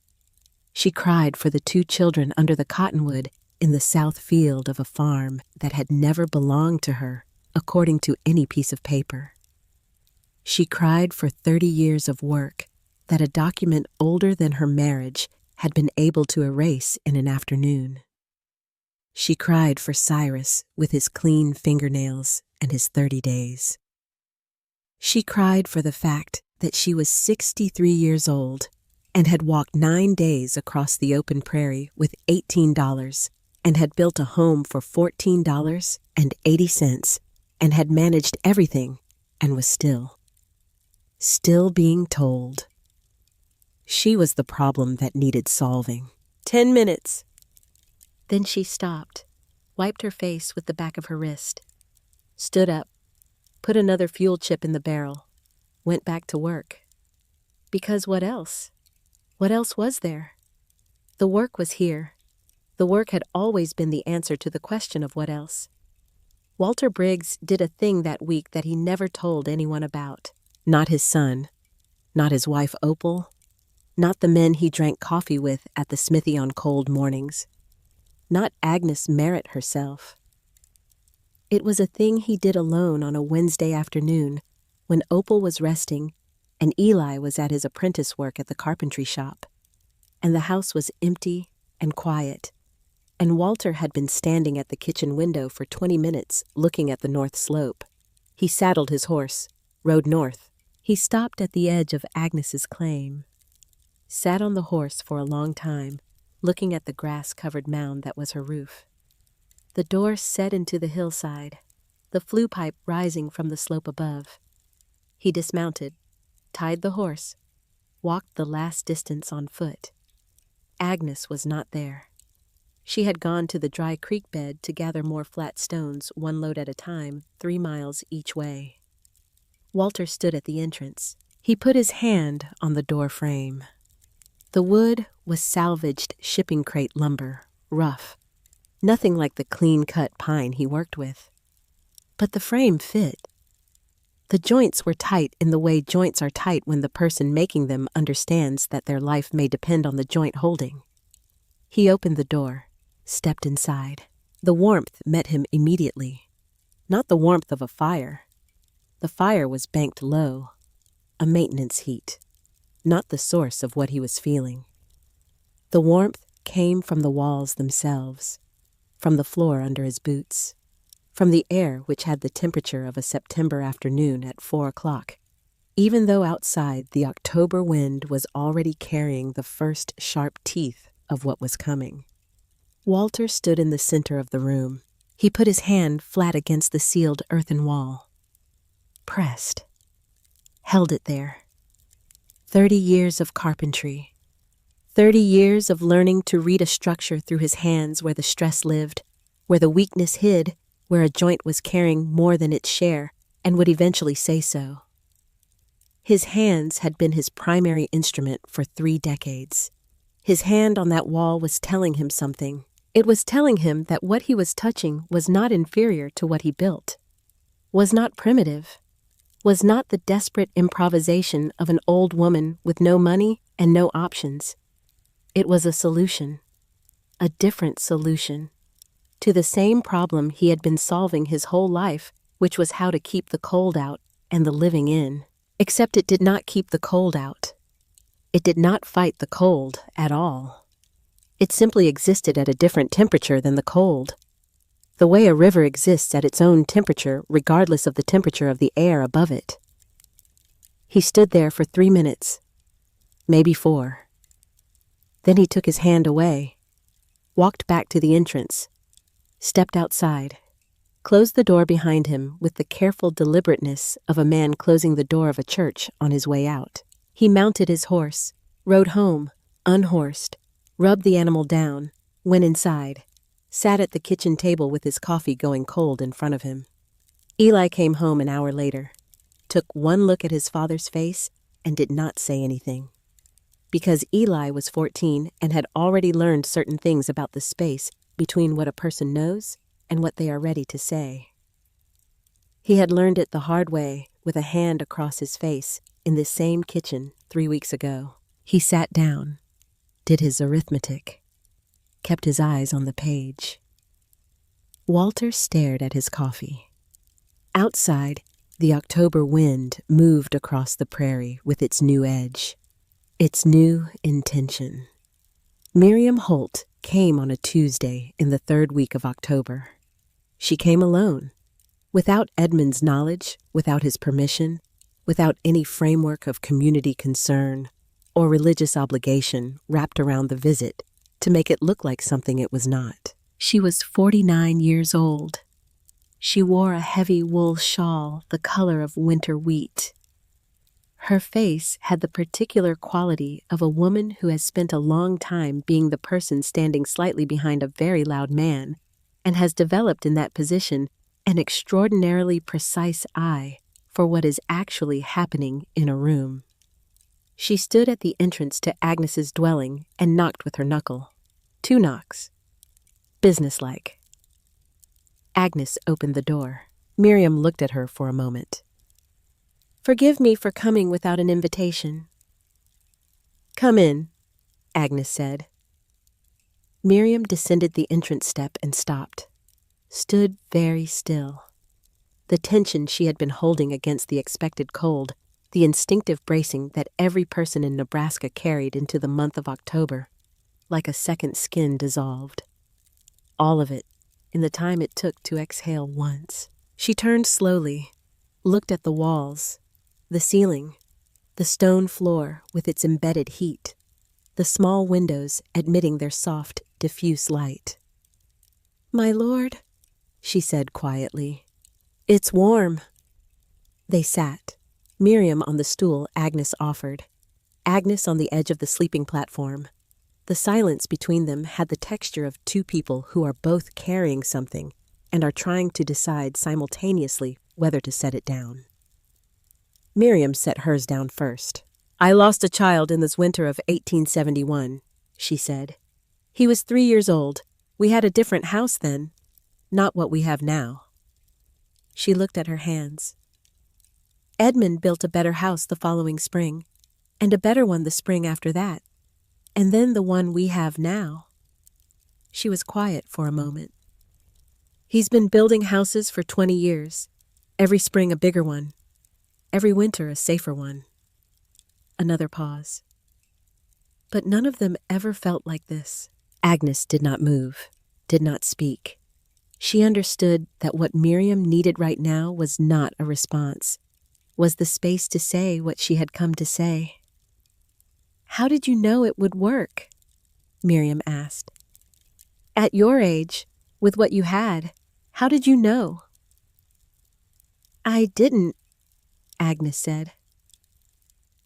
Speaker 1: She cried for the 2 children under the cottonwood in the south field of a farm that had never belonged to her, according to any piece of paper. She cried for 30 years of work that a document older than her marriage had been able to erase in an afternoon. She cried for Cyrus with his clean fingernails and his 30 days. She cried for the fact that she was 63 years old and had walked 9 days across the open prairie with $18 and had built a home for $14.80 and had managed everything and was still being told. She was the problem that needed solving. 10 minutes. Then she stopped, wiped her face with the back of her wrist, stood up, put another fuel chip in the barrel, went back to work. Because what else? What else was there? The work was here. The work had always been the answer to the question of what else. Walter Briggs did a thing that week that he never told anyone about. Not his son, not his wife Opal, not the men he drank coffee with at the smithy on cold mornings, not Agnes Merritt herself. It was a thing he did alone on a Wednesday afternoon when Opal was resting and Eli was at his apprentice work at the carpentry shop, and the house was empty and quiet, and Walter had been standing at the kitchen window for 20 minutes looking at the north slope. He saddled his horse, rode north. He stopped at the edge of Agnes's claim, sat on the horse for a long time, looking at the grass-covered mound that was her roof. The door set into the hillside, the flue pipe rising from the slope above. He dismounted, tied the horse, walked the last distance on foot. Agnes was not there. She had gone to the dry creek bed to gather more flat stones, 1 load at a time, 3 miles each way. Walter stood at the entrance. He put his hand on the door frame. The wood was salvaged shipping crate lumber, rough, nothing like the clean-cut pine he worked with. But the frame fit. The joints were tight in the way joints are tight when the person making them understands that their life may depend on the joint holding. He opened the door, stepped inside. The warmth met him immediately. Not the warmth of a fire, The fire was banked low, a maintenance heat, not the source of what he was feeling. The warmth came from the walls themselves, from the floor under his boots, from the air which had the temperature of a September afternoon at 4 o'clock, even though outside the October wind was already carrying the first sharp teeth of what was coming. Walter stood in the center of the room. He put his hand flat against the sealed earthen wall. Pressed. Held it there. 30 years of carpentry. 30 years of learning to read a structure through his hands where the stress lived, where the weakness hid, where a joint was carrying more than its share and would eventually say so. His hands had been his primary instrument for 3 decades. His hand on that wall was telling him something. It was telling him that what he was touching was not inferior to what he built, was not primitive, was not the desperate improvisation of an old woman with no money and no options. It was a solution, a different solution, to the same problem he had been solving his whole life, which was how to keep the cold out and the living in. Except it did not keep the cold out. It did not fight the cold at all. It simply existed at a different temperature than the cold. The way a river exists at its own temperature regardless of the temperature of the air above it. He stood there for 3 minutes, maybe 4. Then he took his hand away, walked back to the entrance, stepped outside, closed the door behind him with the careful deliberateness of a man closing the door of a church on his way out. He mounted his horse, rode home, unhorsed, rubbed the animal down, went inside, sat at the kitchen table with his coffee going cold in front of him. Eli came home an hour later, took one look at his father's face, and did not say anything. Because Eli was 14 and had already learned certain things about the space between what a person knows and what they are ready to say. He had learned it the hard way with a hand across his face in this same kitchen 3 weeks ago. He sat down, did his arithmetic, kept his eyes on the page. Walter stared at his coffee. Outside, the October wind moved across the prairie with its new edge, its new intention. Miriam Holt came on a Tuesday in the 3rd week of October. She came alone, without Edmund's knowledge, without his permission, without any framework of community concern or religious obligation wrapped around the visit to make it look like something it was not. She was 49 years old. She wore a heavy wool shawl the color of winter wheat. Her face had the particular quality of a woman who has spent a long time being the person standing slightly behind a very loud man and has developed in that position an extraordinarily precise eye for what is actually happening in a room. She stood at the entrance to Agnes's dwelling and knocked with her knuckle. 2 knocks. Businesslike. Agnes opened the door. Miriam looked at her for a moment. "Forgive me for coming without an invitation." "Come in," Agnes said. Miriam descended the entrance step and stopped, stood very still. The tension she had been holding against the expected cold, the instinctive bracing that every person in Nebraska carried into the month of October, like a second skin dissolved. All of it, in the time it took to exhale once. She turned slowly, looked at the walls, the ceiling, the stone floor with its embedded heat, the small windows admitting their soft, diffuse light. "My lord," she said quietly, "it's warm." They sat, Miriam on the stool Agnes offered, Agnes on the edge of the sleeping platform. The silence between them had the texture of 2 people who are both carrying something and are trying to decide simultaneously whether to set it down. Miriam set hers down first. "I lost a child in this winter of 1871, she said. "He was 3 years old. We had a different house then, not what we have now." She looked at her hands. "Edmund built a better house the following spring, and a better one the spring after that, and then the one we have now." She was quiet for a moment. "He's been building houses for 20 years, every spring a bigger one. every winter a safer one. Another pause. But none of them ever felt like this. Agnes did not move, did not speak. She understood that what Miriam needed right now was not a response, was the space to say what she had come to say. "How did you know it would work?" Miriam asked. "At your age, with what you had, how did you know?" "I didn't," Agnes said.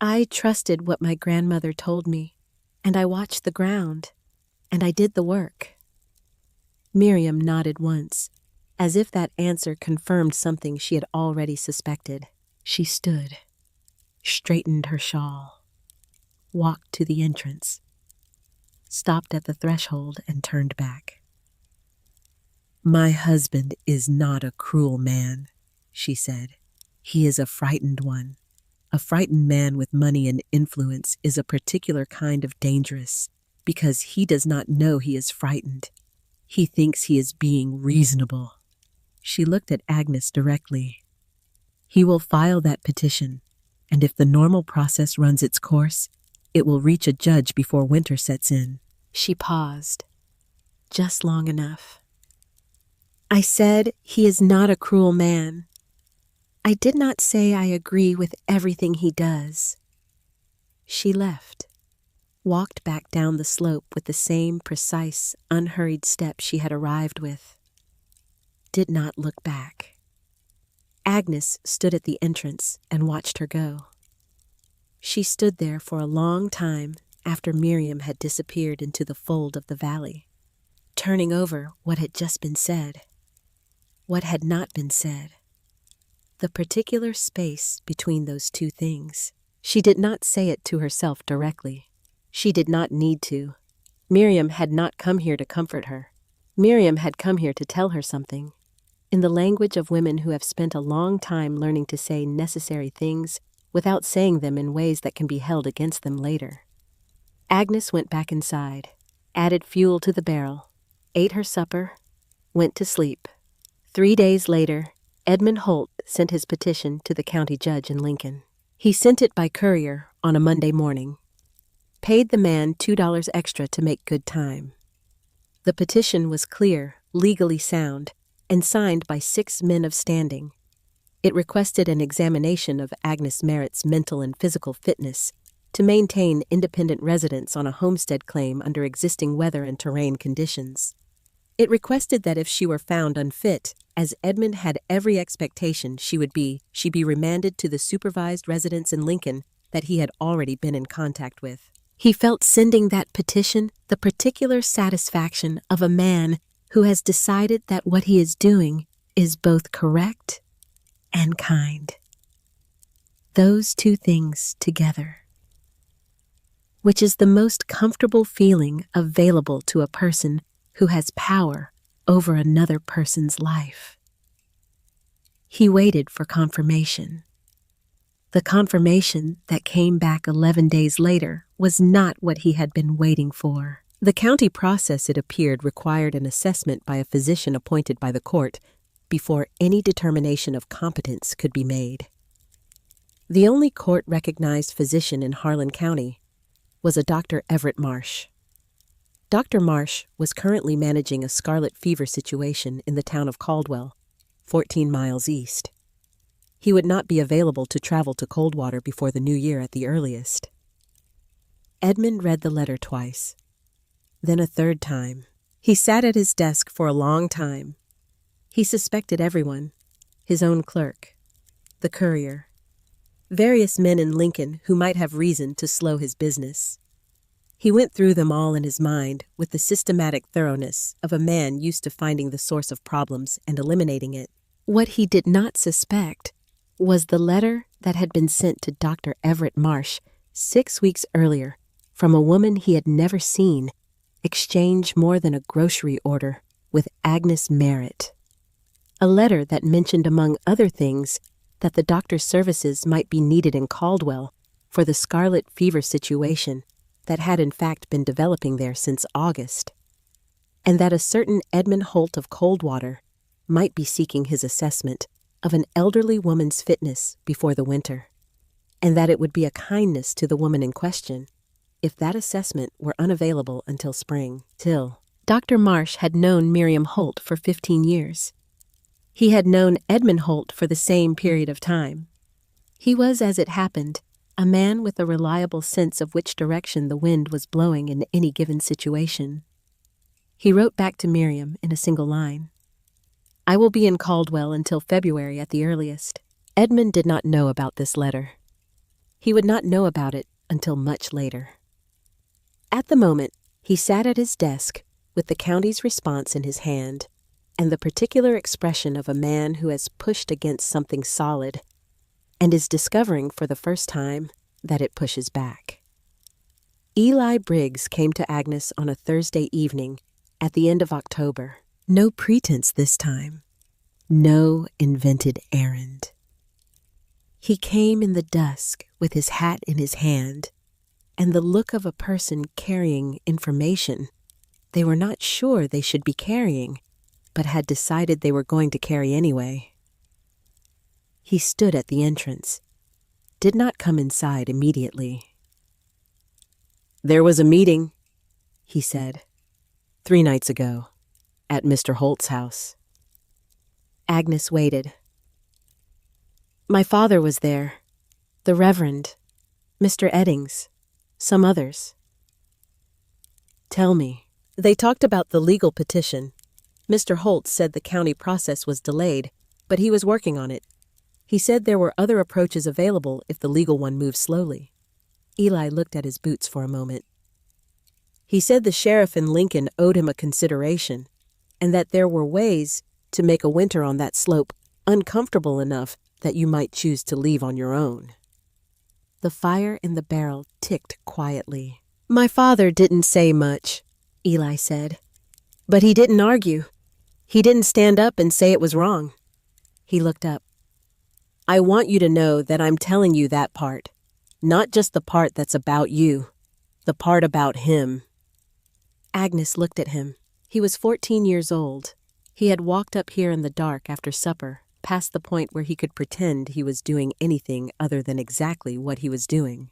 Speaker 1: "I trusted what my grandmother told me, and I watched the ground, and I did the work." Miriam nodded once, as if that answer confirmed something she had already suspected. She stood, straightened her shawl, walked to the entrance, stopped at the threshold, and turned back. "My husband is not a cruel man," she said. "He is a frightened one. A frightened man with money and influence is a particular kind of dangerous because he does not know he is frightened. He thinks he is being reasonable." She looked at Agnes directly. "He will file that petition, and if the normal process runs its course, it will reach a judge before winter sets in." She paused, just long enough. "I said he is not a cruel man. I did not say I agree with everything he does." She left, walked back down the slope with the same precise, unhurried step she had arrived with. Did not look back. Agnes stood at the entrance and watched her go. She stood there for a long time after Miriam had disappeared into the fold of the valley, turning over what had just been said, what had not been said, the particular space between those two things. She did not say it to herself directly. She did not need to. Miriam had not come here to comfort her. Miriam had come here to tell her something, in the language of women who have spent a long time learning to say necessary things without saying them in ways that can be held against them later. Agnes went back inside, added fuel to the barrel, ate her supper, went to sleep. 3 days later, Edmund Holt sent his petition to the county judge in Lincoln. He sent it by courier on a Monday morning, paid the man $2 extra to make good time. The petition was clear, legally sound, and signed by 6 men of standing. It requested an examination of Agnes Merritt's mental and physical fitness to maintain independent residence on a homestead claim under existing weather and terrain conditions. It requested that if she were found unfit, as Edmund had every expectation she be remanded to the supervised residence in Lincoln that he had already been in contact with. He felt sending that petition the particular satisfaction of a man who has decided that what he is doing is both correct and kind. Those two things together, which is the most comfortable feeling available to a person who has power over another person's life. He waited for confirmation. The confirmation that came back 11 days later was not what he had been waiting for. The county process, it appeared, required an assessment by a physician appointed by the court before any determination of competence could be made. The only court-recognized physician in Harlan County was a Dr. Everett Marsh. Dr. Marsh was currently managing a scarlet fever situation in the town of Caldwell, 14 miles east. He would not be available to travel to Coldwater before the new year at the earliest. Edmund read the letter twice, then a third time. He sat at his desk for a long time. He suspected everyone, his own clerk, the courier, various men in Lincoln who might have reason to slow his business. He went through them all in his mind with the systematic thoroughness of a man used to finding the source of problems and eliminating it. What he did not suspect was the letter that had been sent to Dr. Everett Marsh 6 weeks earlier from a woman he had never seen exchange more than a grocery order with Agnes Merritt. A letter that mentioned, among other things, that the doctor's services might be needed in Caldwell for the scarlet fever situation that had in fact been developing there since August, and that a certain Edmund Holt of Coldwater might be seeking his assessment of an elderly woman's fitness before the winter, and that it would be a kindness to the woman in question if that assessment were unavailable until spring. Dr. Marsh had known Miriam Holt for 15 years. He had known Edmund Holt for the same period of time. He was, as it happened, a man with a reliable sense of which direction the wind was blowing in any given situation. He wrote back to Miriam in a single line. "I will be in Caldwell until February at the earliest." Edmund did not know about this letter. He would not know about it until much later. At the moment, he sat at his desk with the county's response in his hand and the particular expression of a man who has pushed against something solid and is discovering for the first time that it pushes back. Eli Briggs came to Agnes on a Thursday evening at the end of October. No pretense this time. No invented errand. He came in the dusk with his hat in his hand and the look of a person carrying information they were not sure they should be carrying, but had decided they were going to carry anyway. He stood at the entrance, did not come inside immediately. "There was a meeting," he said, 3 nights ago, at Mr. Holt's house. Agnes waited. "My father was there, the Reverend, Mr. Eddings, some others." "Tell me." "They talked about the legal petition. Mr. Holt said the county process was delayed, but he was working on it. He said there were other approaches available if the legal one moved slowly." Eli looked at his boots for a moment. "He said the sheriff in Lincoln owed him a consideration, and that there were ways to make a winter on that slope uncomfortable enough that you might choose to leave on your own." The fire in the barrel ticked quietly. "My father didn't say much," Eli said, "but he didn't argue. He didn't stand up and say it was wrong." He looked up. "I want you to know that I'm telling you that part, not just the part that's about you, the part about him." Agnes looked at him. He was 14 years old. He had walked up here in the dark after supper, past the point where he could pretend he was doing anything other than exactly what he was doing.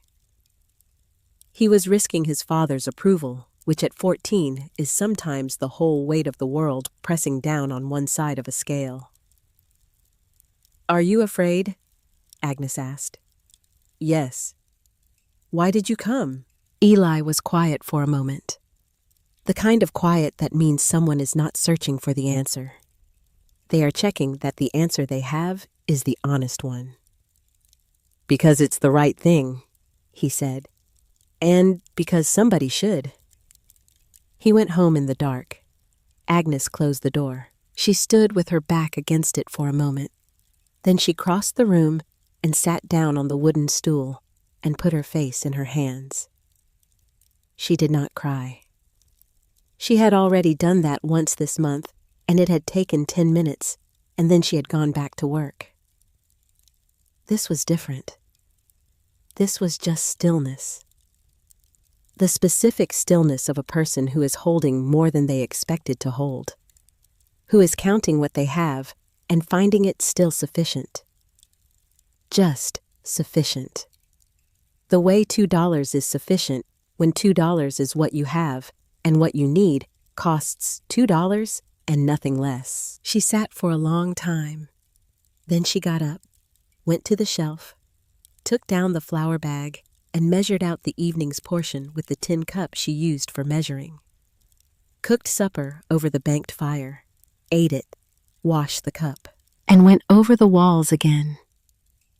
Speaker 1: He was risking his father's approval, which at 14 is sometimes the whole weight of the world pressing down on one side of a scale. "Are you afraid?" Agnes asked. "Yes." "Why did you come?" Eli was quiet for a moment. The kind of quiet that means someone is not searching for the answer. They are checking that the answer they have is the honest one. "Because it's the right thing," he said, "and because somebody should." He went home in the dark. Agnes closed the door. She stood with her back against it for a moment. Then she crossed the room and sat down on the wooden stool and put her face in her hands. She did not cry. She had already done that once this month, and it had taken 10 minutes, and then she had gone back to work. This was different. This was just stillness. The specific stillness of a person who is holding more than they expected to hold, who is counting what they have and finding it still sufficient. Just sufficient. The way $2 is sufficient when $2 is what you have and what you need costs $2 and nothing less. She sat for a long time. Then she got up, went to the shelf, took down the flour bag, and measured out the evening's portion with the tin cup she used for measuring. Cooked supper over the banked fire, ate it, washed the cup, and went over the walls again.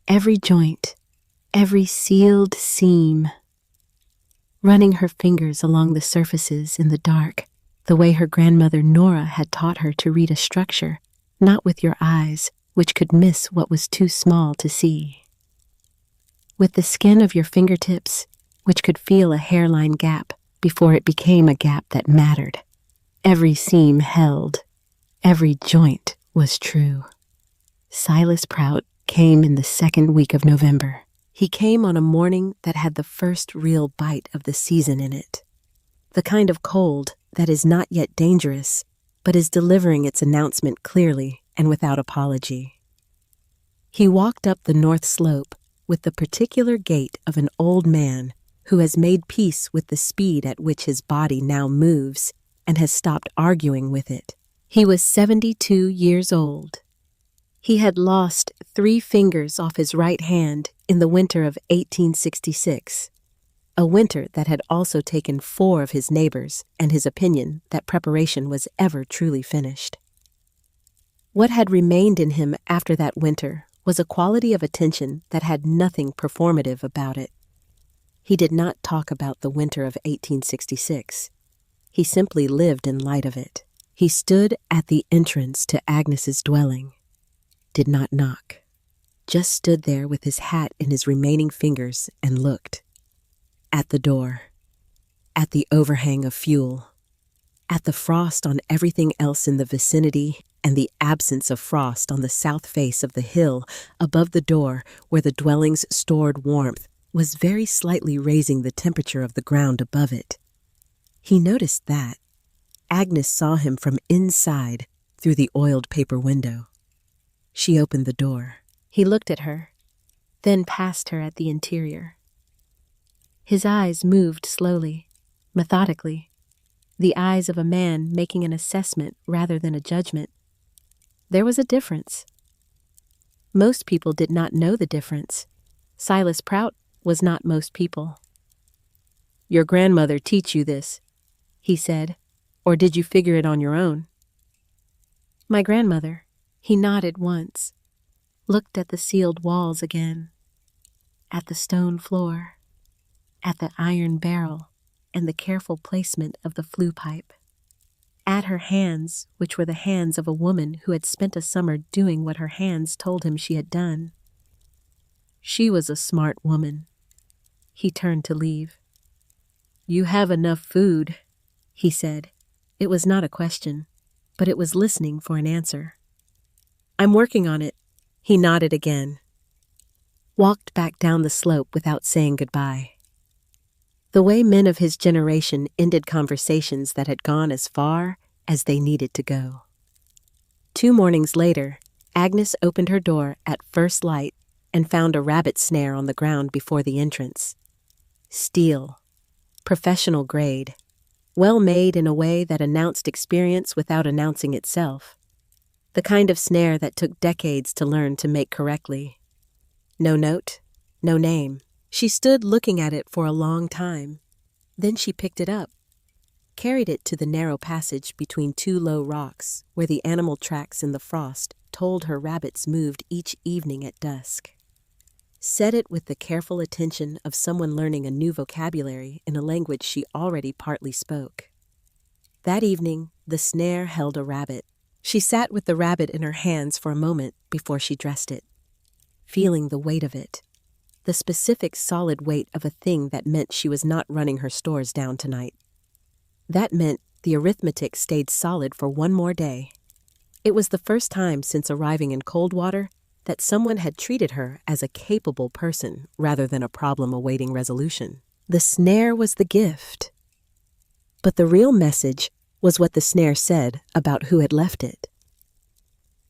Speaker 1: Every joint, every sealed seam, running her fingers along the surfaces in the dark, the way her grandmother Nora had taught her to read a structure, not with your eyes, which could miss what was too small to see. With the skin of your fingertips, which could feel a hairline gap before it became a gap that mattered. Every seam held. Every joint was true. Silas Prout came in the second week of November. He came on a morning that had the first real bite of the season in it. The kind of cold that is not yet dangerous, but is delivering its announcement clearly and without apology. He walked up the north slope with the particular gait of an old man who has made peace with the speed at which his body now moves and has stopped arguing with it. He was 72 years old. He had lost 3 fingers off his right hand in the winter of 1866, a winter that had also taken 4 of his neighbors and his opinion that preparation was ever truly finished. What had remained in him after that winter was a quality of attention that had nothing performative about it. He did not talk about the winter of 1866. He simply lived in light of it. He stood at the entrance to Agnes's dwelling, did not knock, just stood there with his hat in his remaining fingers and looked. At the door, at the overhang of fuel, at the frost on everything else in the vicinity and the absence of frost on the south face of the hill above the door where the dwelling's stored warmth was very slightly raising the temperature of the ground above it. He noticed that. Agnes saw him from inside through the oiled paper window. She opened the door. He looked at her, then past her at the interior. His eyes moved slowly, methodically, the eyes of a man making an assessment rather than a judgment. There was a difference. Most people did not know the difference. Silas Prout was not most people. "Your grandmother teach you this," he said, "or did you figure it on your own?" "My grandmother." He nodded once, looked at the sealed walls again, at the stone floor, at the iron barrel and the careful placement of the flue pipe, at her hands, which were the hands of a woman who had spent a summer doing what her hands told him she had done. She was a smart woman. He turned to leave. "You have enough food," he said. It was not a question, but it was listening for an answer. "I'm working on it." He nodded again, walked back down the slope without saying goodbye. The way men of his generation ended conversations that had gone as far as they needed to go. 2 mornings later, Agnes opened her door at first light and found a rabbit snare on the ground before the entrance. Steel, professional grade, well made in a way that announced experience without announcing itself. The kind of snare that took decades to learn to make correctly. No note, no name. She stood looking at it for a long time. Then she picked it up, carried it to the narrow passage between 2 low rocks where the animal tracks in the frost told her rabbits moved each evening at dusk. Set it with the careful attention of someone learning a new vocabulary in a language she already partly spoke. That evening, the snare held a rabbit. She sat with the rabbit in her hands for a moment before she dressed it, feeling the weight of it, the specific solid weight of a thing that meant she was not running her stores down tonight. That meant the arithmetic stayed solid for 1 more day. It was the first time since arriving in Coldwater that someone had treated her as a capable person rather than a problem awaiting resolution. The snare was the gift. But the real message was what the snare said about who had left it.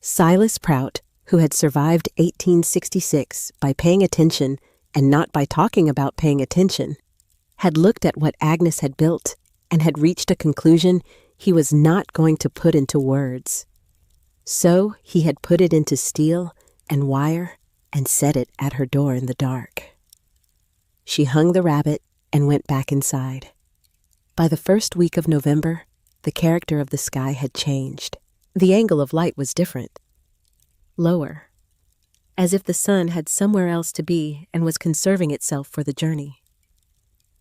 Speaker 1: Silas Prout, who had survived 1866 by paying attention and not by talking about paying attention, had looked at what Agnes had built and had reached a conclusion he was not going to put into words. So he had put it into steel and wire and set it at her door in the dark. She hung the rabbit and went back inside. By the first week of November, the character of the sky had changed. The angle of light was different. Lower, as if the sun had somewhere else to be and was conserving itself for the journey.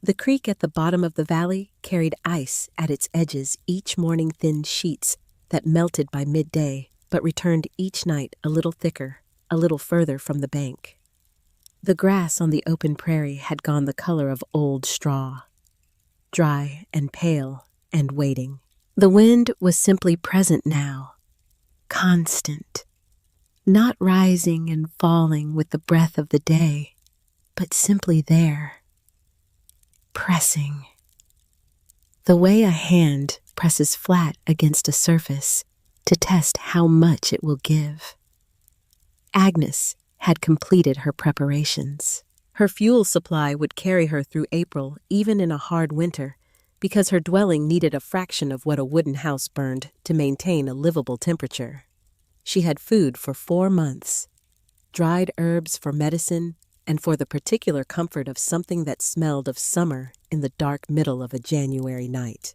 Speaker 1: The creek at the bottom of the valley carried ice at its edges, each morning thin sheets that melted by midday but returned each night a little thicker, a little further from the bank. The grass on the open prairie had gone the color of old straw, dry and pale and waiting. The wind was simply present now, constant, not rising and falling with the breath of the day, but simply there, pressing. The way a hand presses flat against a surface to test how much it will give. Agnes had completed her preparations. Her fuel supply would carry her through April, even in a hard winter, because her dwelling needed a fraction of what a wooden house burned to maintain a livable temperature. She had food for 4 months, dried herbs for medicine, and for the particular comfort of something that smelled of summer in the dark middle of a January night.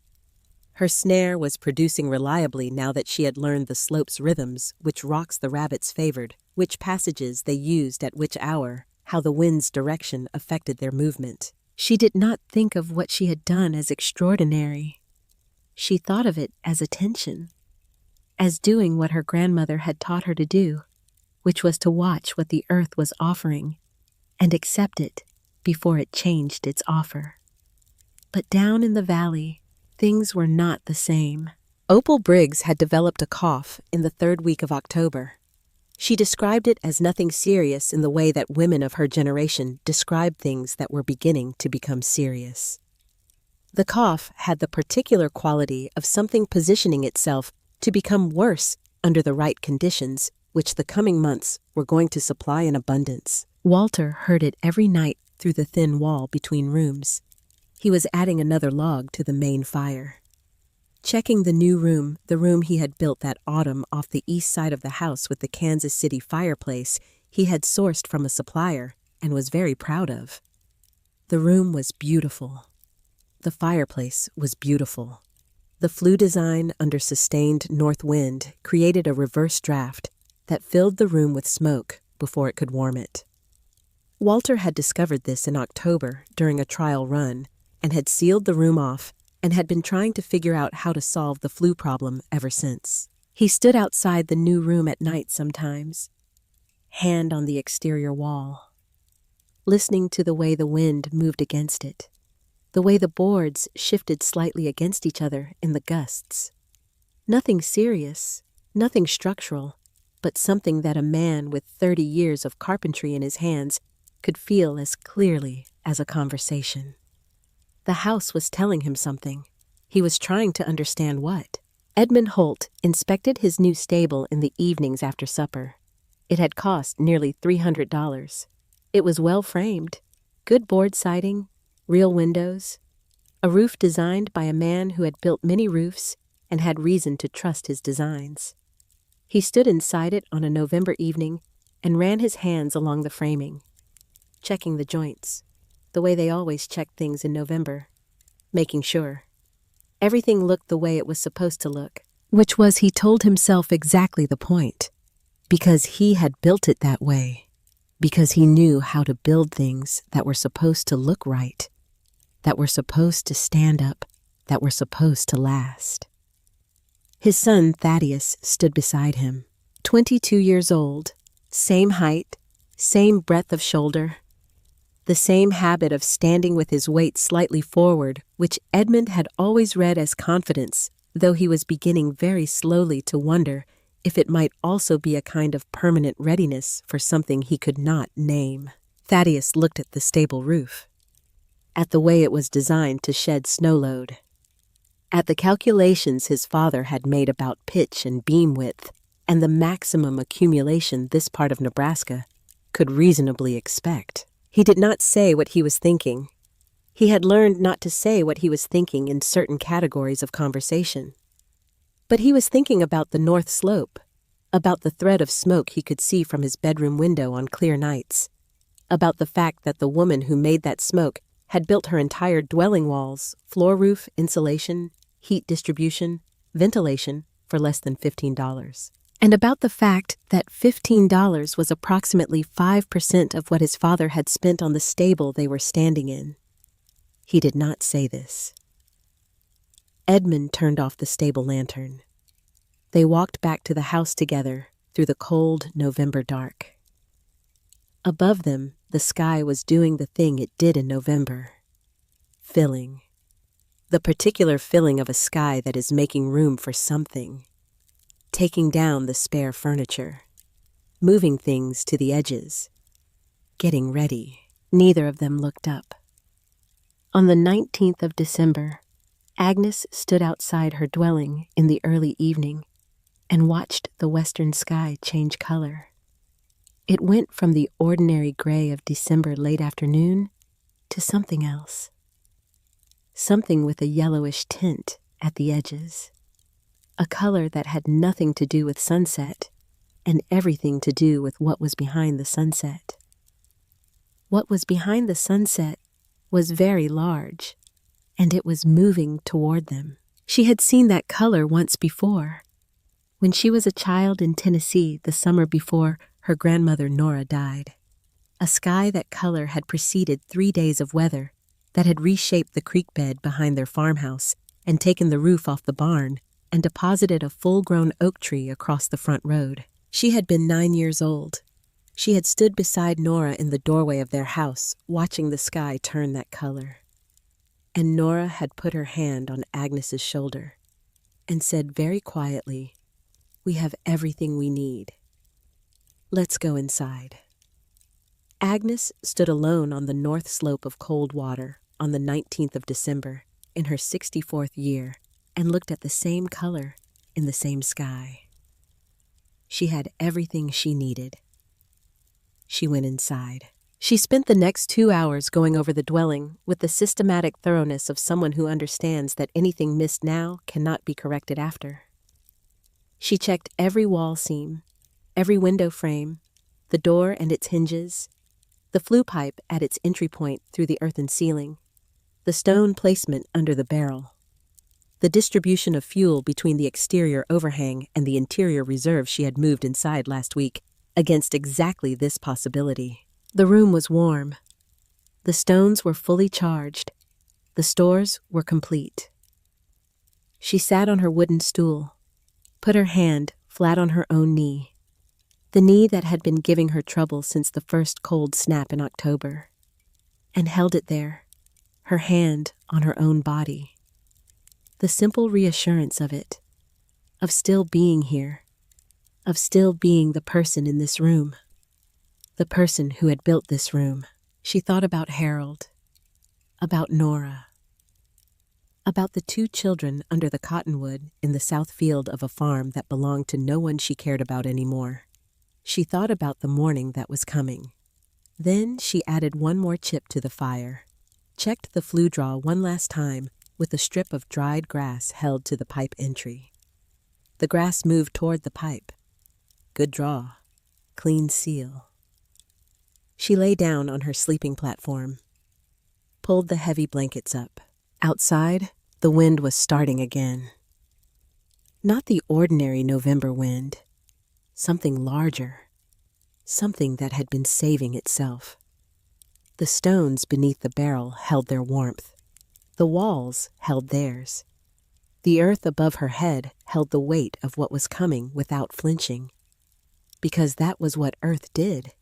Speaker 1: Her snare was producing reliably now that she had learned the slope's rhythms, which rocks the rabbits favored, which passages they used at which hour, how the wind's direction affected their movement. She did not think of what she had done as extraordinary. She thought of it as attention, as doing what her grandmother had taught her to do, which was to watch what the earth was offering and accept it before it changed its offer. But down in the valley, things were not the same. Opal Briggs had developed a cough in the 3rd week of October. She described it as nothing serious in the way that women of her generation described things that were beginning to become serious. The cough had the particular quality of something positioning itself to become worse under the right conditions, which the coming months were going to supply in abundance. Walter heard it every night through the thin wall between rooms. He was adding another log to the main fire. Checking the new room, the room he had built that autumn off the east side of the house with the Kansas City fireplace he had sourced from a supplier and was very proud of. The room was beautiful. The fireplace was beautiful. The flue design under sustained north wind created a reverse draft that filled the room with smoke before it could warm it. Walter had discovered this in October during a trial run and had sealed the room off and had been trying to figure out how to solve the flue problem ever since. He stood outside the new room at night sometimes, hand on the exterior wall, listening to the way the wind moved against it, the way the boards shifted slightly against each other in the gusts. Nothing serious, nothing structural, but something that a man with 30 years of carpentry in his hands could feel as clearly as a conversation. The house was telling him something. He was trying to understand what. Edmund Holt inspected his new stable in the evenings after supper. It had cost nearly $300. It was well framed, good board siding, real windows, a roof designed by a man who had built many roofs and had reason to trust his designs. He stood inside it on a November evening and ran his hands along the framing, checking the joints, the way they always checked things in November, making sure everything looked the way it was supposed to look, which was, he told himself, exactly the point, because he had built it that way, because he knew how to build things that were supposed to look right, that were supposed to stand up, that were supposed to last. His son, Thaddeus, stood beside him, 22 years old, same height, same breadth of shoulder, the same habit of standing with his weight slightly forward, which Edmund had always read as confidence, though he was beginning very slowly to wonder if it might also be a kind of permanent readiness for something he could not name. Thaddeus looked at the stable roof, at the way it was designed to shed snow load, at the calculations his father had made about pitch and beam width and the maximum accumulation this part of Nebraska could reasonably expect. He did not say what he was thinking. He had learned not to say what he was thinking in certain categories of conversation. But he was thinking about the north slope, about the thread of smoke he could see from his bedroom window on clear nights, about the fact that the woman who made that smoke had built her entire dwelling walls, floor roof, insulation, heat distribution, ventilation for less than $15. And about the fact that $15 was approximately 5% of what his father had spent on the stable they were standing in. He did not say this. Edmund turned off the stable lantern. They walked back to the house together through the cold November dark. Above them, the sky was doing the thing it did in November, filling. The particular filling of a sky that is making room for something, taking down the spare furniture, moving things to the edges, getting ready. Neither of them looked up. On the 19th of December, Agnes stood outside her dwelling in the early evening and watched the western sky change color. It went from the ordinary gray of December late afternoon to something else. Something with a yellowish tint at the edges. A color that had nothing to do with sunset and everything to do with what was behind the sunset. What was behind the sunset was very large, and it was moving toward them. She had seen that color once before, when she was a child in Tennessee the summer before her grandmother Nora died. A sky that color had preceded 3 days of weather that had reshaped the creek bed behind their farmhouse and taken the roof off the barn and deposited a full-grown oak tree across the front road. She had been 9 years old. She had stood beside Nora in the doorway of their house, watching the sky turn that color. And Nora had put her hand on Agnes's shoulder and said very quietly, "We have everything we need. Let's go inside." Agnes stood alone on the north slope of Coldwater on the 19th of December in her 64th year and looked at the same color in the same sky. She had everything she needed. She went inside. She spent the next 2 hours going over the dwelling with the systematic thoroughness of someone who understands that anything missed now cannot be corrected after. She checked every wall seam, every window frame, the door and its hinges, the flue pipe at its entry point through the earthen ceiling, the stone placement under the barrel, the distribution of fuel between the exterior overhang and the interior reserve she had moved inside last week against exactly this possibility. The room was warm. The stones were fully charged. The stores were complete. She sat on her wooden stool, put her hand flat on her own knee, the knee that had been giving her trouble since the first cold snap in October, and held it there, her hand on her own body. The simple reassurance of it, of still being here, of still being the person in this room, the person who had built this room. She thought about Harold, about Nora, about the 2 children under the cottonwood in the south field of a farm that belonged to no one she cared about anymore. She thought about the morning that was coming. Then she added one more chip to the fire, checked the flue draw one last time with a strip of dried grass held to the pipe entry. The grass moved toward the pipe. Good draw. Clean seal. She lay down on her sleeping platform, pulled the heavy blankets up. Outside, the wind was starting again. Not the ordinary November wind, something larger, something that had been saving itself. The stones beneath the barrel held their warmth. The walls held theirs. The earth above her head held the weight of what was coming without flinching. Because that was what earth did.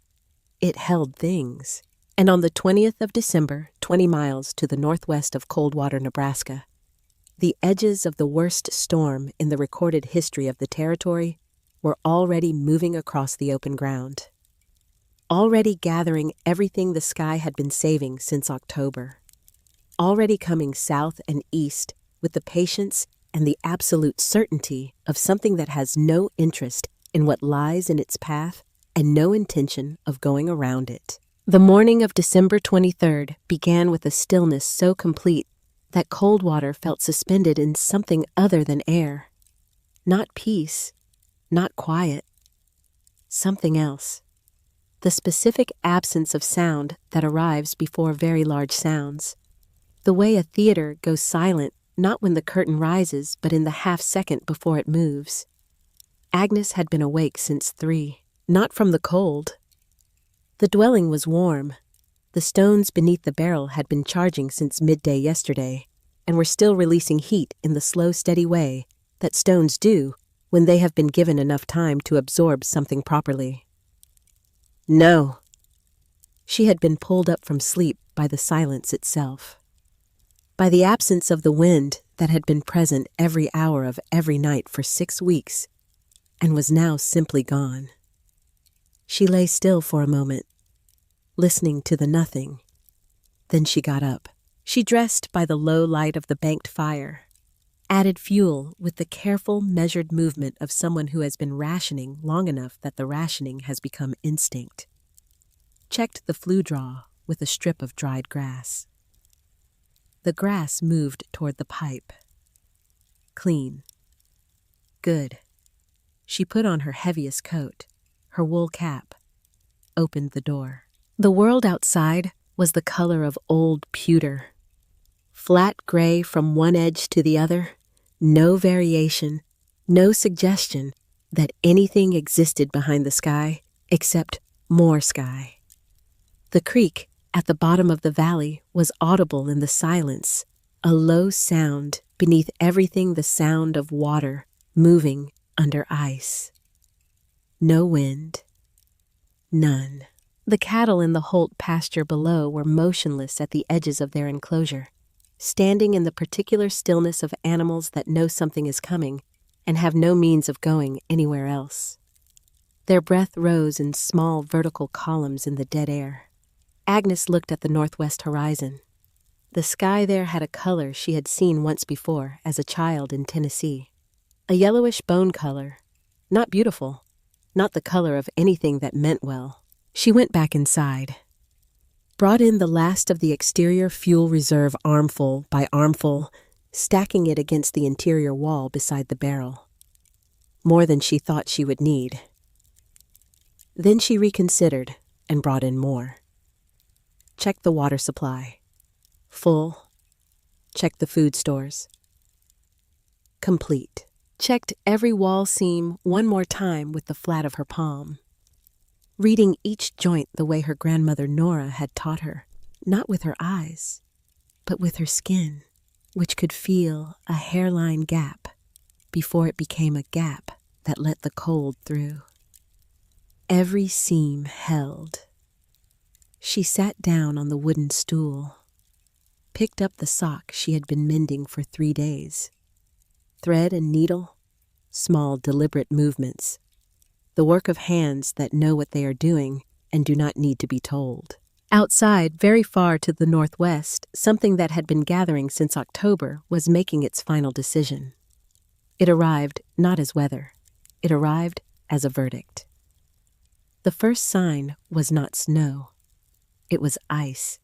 Speaker 1: It held things. And on the 20th of December, 20 miles to the northwest of Coldwater, Nebraska, the edges of the worst storm in the recorded history of the territory were already moving across the open ground. Already gathering everything the sky had been saving since October. Already coming south and east with the patience and the absolute certainty of something that has no interest in what lies in its path and no intention of going around it. The morning of December 23rd began with a stillness so complete that Coldwater felt suspended in something other than air. Not peace, not quiet, something else. The specific absence of sound that arrives before very large sounds. The way a theater goes silent not when the curtain rises but in the half second before it moves. Agnes had been awake since 3, not from the cold. The dwelling was warm. The stones beneath the barrel had been charging since midday yesterday and were still releasing heat in the slow, steady way that stones do when they have been given enough time to absorb something properly. No. She had been pulled up from sleep by the silence itself. By the absence of the wind that had been present every hour of every night for 6 weeks and was now simply gone. She lay still for a moment, listening to the nothing. Then she got up. She dressed by the low light of the banked fire. Added fuel with the careful, measured movement of someone who has been rationing long enough that the rationing has become instinct. Checked the flue draw with a strip of dried grass. The grass moved toward the pipe. Clean. Good. She put on her heaviest coat, her wool cap, opened the door. The world outside was the color of old pewter. Flat gray from one edge to the other, no variation, no suggestion that anything existed behind the sky except more sky. The creek at the bottom of the valley was audible in the silence, a low sound beneath everything, the sound of water moving under ice. No wind. None. The cattle in the Holt pasture below were motionless at the edges of their enclosure, standing in the particular stillness of animals that know something is coming and have no means of going anywhere else. Their breath rose in small vertical columns in the dead air. Agnes looked at the northwest horizon. The sky there had a color she had seen once before as a child in Tennessee. A yellowish bone color. Not beautiful. Not the color of anything that meant well. She went back inside. Brought in the last of the exterior fuel reserve armful by armful, stacking it against the interior wall beside the barrel. More than she thought she would need. Then she reconsidered and brought in more. Checked the water supply. Full. Checked the food stores. Complete. Checked every wall seam one more time with the flat of her palm. Reading each joint the way her grandmother Nora had taught her, not with her eyes, but with her skin, which could feel a hairline gap before it became a gap that let the cold through. Every seam held. She sat down on the wooden stool, picked up the sock she had been mending for 3 days. Thread and needle, small deliberate movements, the work of hands that know what they are doing and do not need to be told. Outside, very far to the northwest, something that had been gathering since October was making its final decision. It arrived not as weather. It arrived as a verdict. The first sign was not snow. It was ice.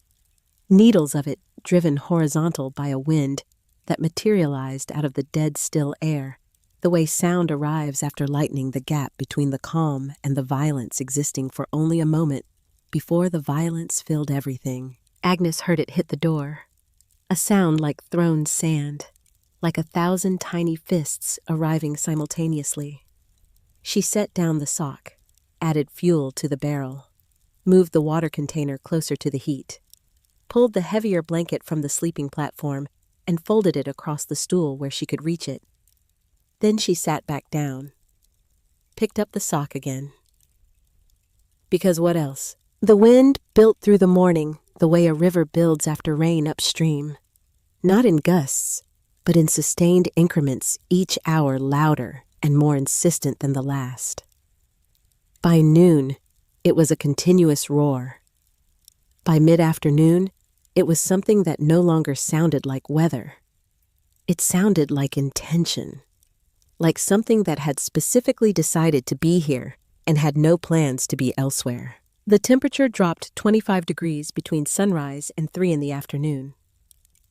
Speaker 1: Needles of it driven horizontal by a wind that materialized out of the dead still air, the way sound arrives after lightning, the gap between the calm and the violence existing for only a moment before the violence filled everything. Agnes heard it hit the door, a sound like thrown sand, like 1,000 tiny fists arriving simultaneously. She set down the sock, added fuel to the barrel, moved the water container closer to the heat, pulled the heavier blanket from the sleeping platform, and folded it across the stool where she could reach it. Then she sat back down, picked up the sock again. Because what else? The wind built through the morning the way a river builds after rain upstream, not in gusts, but in sustained increments, each hour louder and more insistent than the last. By noon, it was a continuous roar. By mid-afternoon, it was something that no longer sounded like weather. It sounded like intention, like something that had specifically decided to be here and had no plans to be elsewhere. The temperature dropped 25 degrees between sunrise and 3 in the afternoon.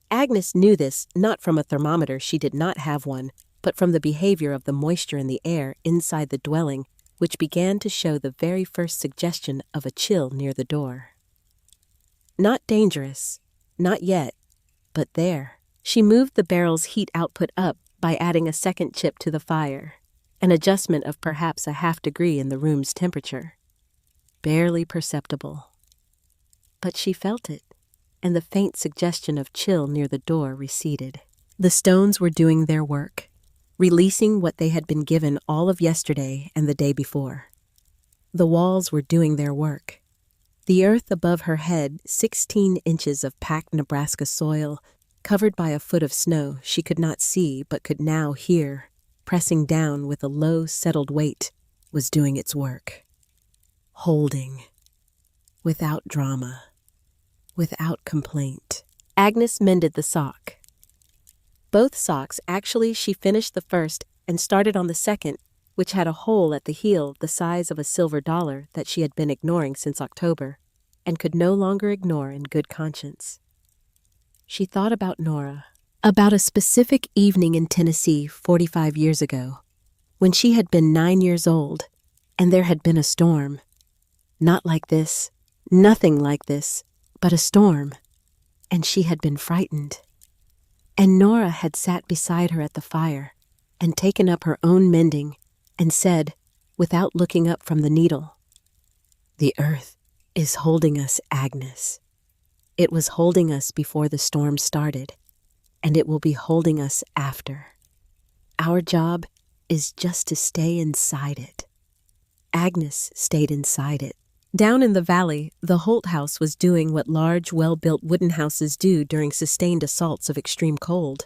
Speaker 1: Agnes knew this not from a thermometer, she did not have one, but from the behavior of the moisture in the air inside the dwelling, which began to show the very first suggestion of a chill near the door. Not dangerous, not yet, but there. She moved the barrel's heat output up by adding a second chip to the fire, an adjustment of perhaps a half degree in the room's temperature. Barely perceptible. But she felt it, and the faint suggestion of chill near the door receded. The stones were doing their work, releasing what they had been given all of yesterday and the day before. The walls were doing their work. The earth above her head, 16 inches of packed Nebraska soil, covered by a foot of snow she could not see but could now hear, pressing down with a low, settled weight, was doing its work. Holding. Without drama. Without complaint. Agnes mended the sock. both socks. Actually, she finished the first and started on the second, which had a hole at the heel the size of a silver dollar that she had been ignoring since October, and could no longer ignore in good conscience. She thought about Nora, about a specific evening in Tennessee 45 years ago, when she had been 9 years old, and there had been a storm. Not like this, nothing like this, but a storm, and she had been frightened. And Nora had sat beside her at the fire and taken up her own mending and said, without looking up from the needle, "The earth is holding us, Agnes. It was holding us before the storm started, and it will be holding us after. Our job is just to stay inside it." Agnes stayed inside it. Down in the valley, the Holt house was doing what large, well-built wooden houses do during sustained assaults of extreme cold.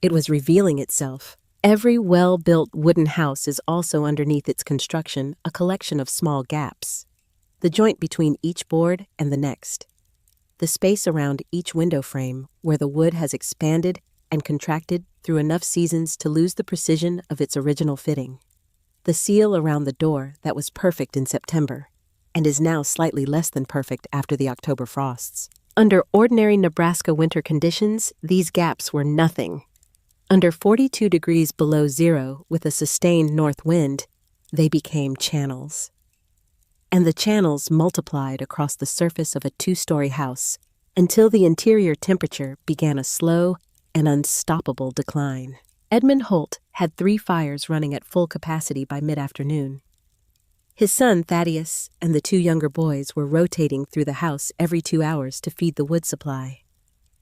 Speaker 1: It was revealing itself. Every well-built wooden house is also underneath its construction a collection of small gaps, the joint between each board and the next, the space around each window frame where the wood has expanded and contracted through enough seasons to lose the precision of its original fitting, the seal around the door that was perfect in September and is now slightly less than perfect after the October frosts. Under ordinary Nebraska winter conditions, these gaps were nothing. Under 42 degrees below zero with a sustained north wind, they became channels. And the channels multiplied across the surface of a 2-story house until the interior temperature began a slow and unstoppable decline. Edmund Holt had 3 fires running at full capacity by mid-afternoon. His son, Thaddeus, and the 2 younger boys were rotating through the house every 2 hours to feed the wood supply.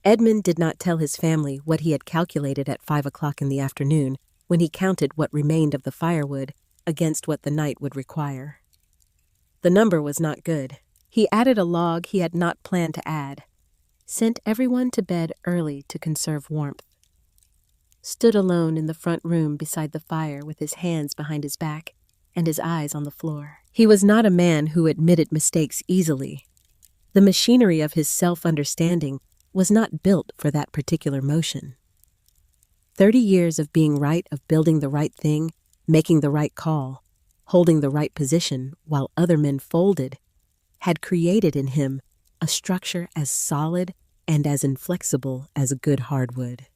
Speaker 1: Edmund did not tell his family what he had calculated at 5 o'clock in the afternoon when he counted what remained of the firewood against what the night would require. The number was not good. He added a log he had not planned to add, sent everyone to bed early to conserve warmth, stood alone in the front room beside the fire with his hands behind his back and his eyes on the floor. He was not a man who admitted mistakes easily. The machinery of his self-understanding was not built for that particular motion. 30 years of being right, of building the right thing, making the right call, holding the right position while other men folded, had created in him a structure as solid and as inflexible as a good hardwood,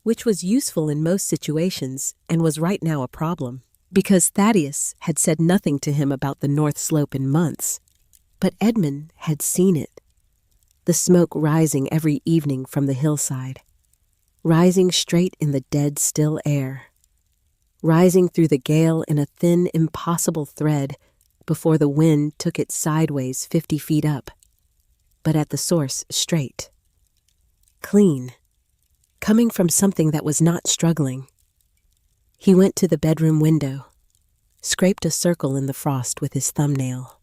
Speaker 1: which was useful in most situations and was right now a problem, because Thaddeus had said nothing to him about the North Slope in months, but Edmund had seen it. The smoke rising every evening from the hillside, rising straight in the dead, still air, rising through the gale in a thin, impossible thread before the wind took it sideways 50 feet up, but at the source straight, clean, coming from something that was not struggling. He went to the bedroom window, scraped a circle in the frost with his thumbnail,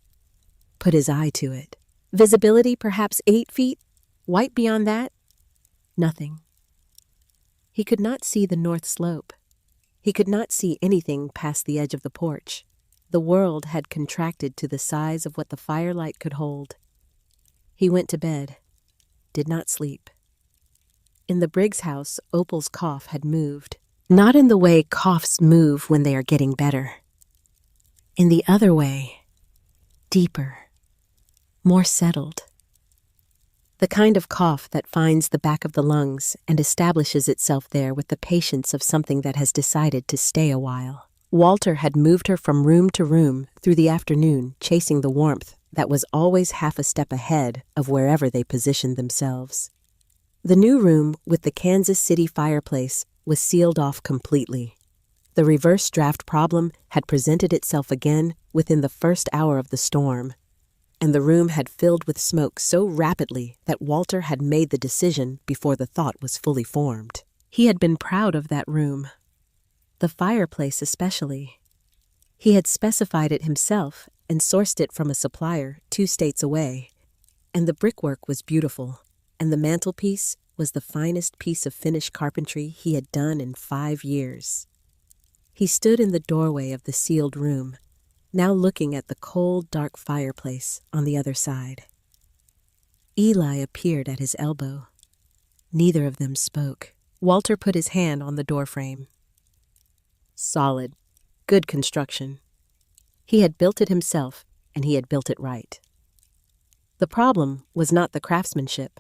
Speaker 1: put his eye to it. Visibility perhaps 8 feet, white beyond that, nothing. He could not see the North Slope. He could not see anything past the edge of the porch. The world had contracted to the size of what the firelight could hold. He went to bed, did not sleep. In the Briggs house, Opal's cough had moved. Not in the way coughs move when they are getting better. In the other way, deeper, more settled. The kind of cough that finds the back of the lungs and establishes itself there with the patience of something that has decided to stay a while. Walter had moved her from room to room through the afternoon, chasing the warmth that was always half a step ahead of wherever they positioned themselves. The new room with the Kansas City fireplace was sealed off completely. The reverse draft problem had presented itself again within the first hour of the storm, and the room had filled with smoke so rapidly that Walter had made the decision before the thought was fully formed. He had been proud of that room, the fireplace especially. He had specified it himself and sourced it from a supplier 2 states away, and the brickwork was beautiful, and the mantelpiece was the finest piece of finished carpentry he had done in 5 years. He stood in the doorway of the sealed room, now looking at the cold, dark fireplace on the other side. Eli appeared at his elbow. Neither of them spoke. Walter put his hand on the doorframe. Solid. Good construction. He had built it himself, and he had built it right. The problem was not the craftsmanship.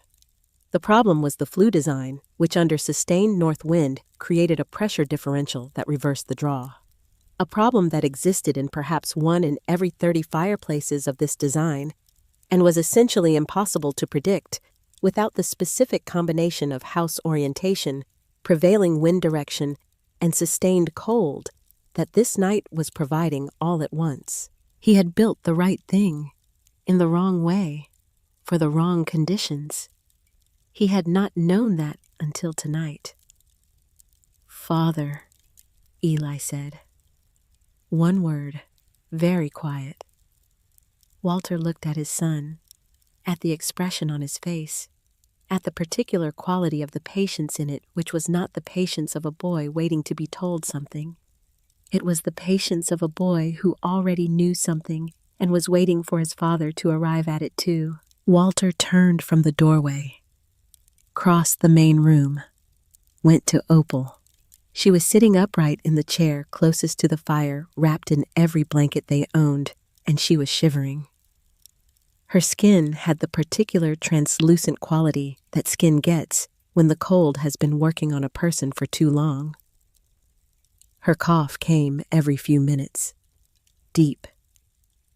Speaker 1: The problem was the flue design, which under sustained north wind created a pressure differential that reversed the draw. A problem that existed in perhaps 1 in every 30 fireplaces of this design, and was essentially impossible to predict without the specific combination of house orientation, prevailing wind direction, and sustained cold that this night was providing all at once. He had built the right thing, in the wrong way, for the wrong conditions. He had not known that until tonight. "Father," Eli said. One word, very quiet. Walter looked at his son, at the expression on his face, at the particular quality of the patience in it, which was not the patience of a boy waiting to be told something. It was the patience of a boy who already knew something and was waiting for his father to arrive at it too. Walter turned from the doorway, crossed the main room, went to Opal. She was sitting upright in the chair closest to the fire, wrapped in every blanket they owned, and she was shivering. Her skin had the particular translucent quality that skin gets when the cold has been working on a person for too long. Her cough came every few minutes, deep,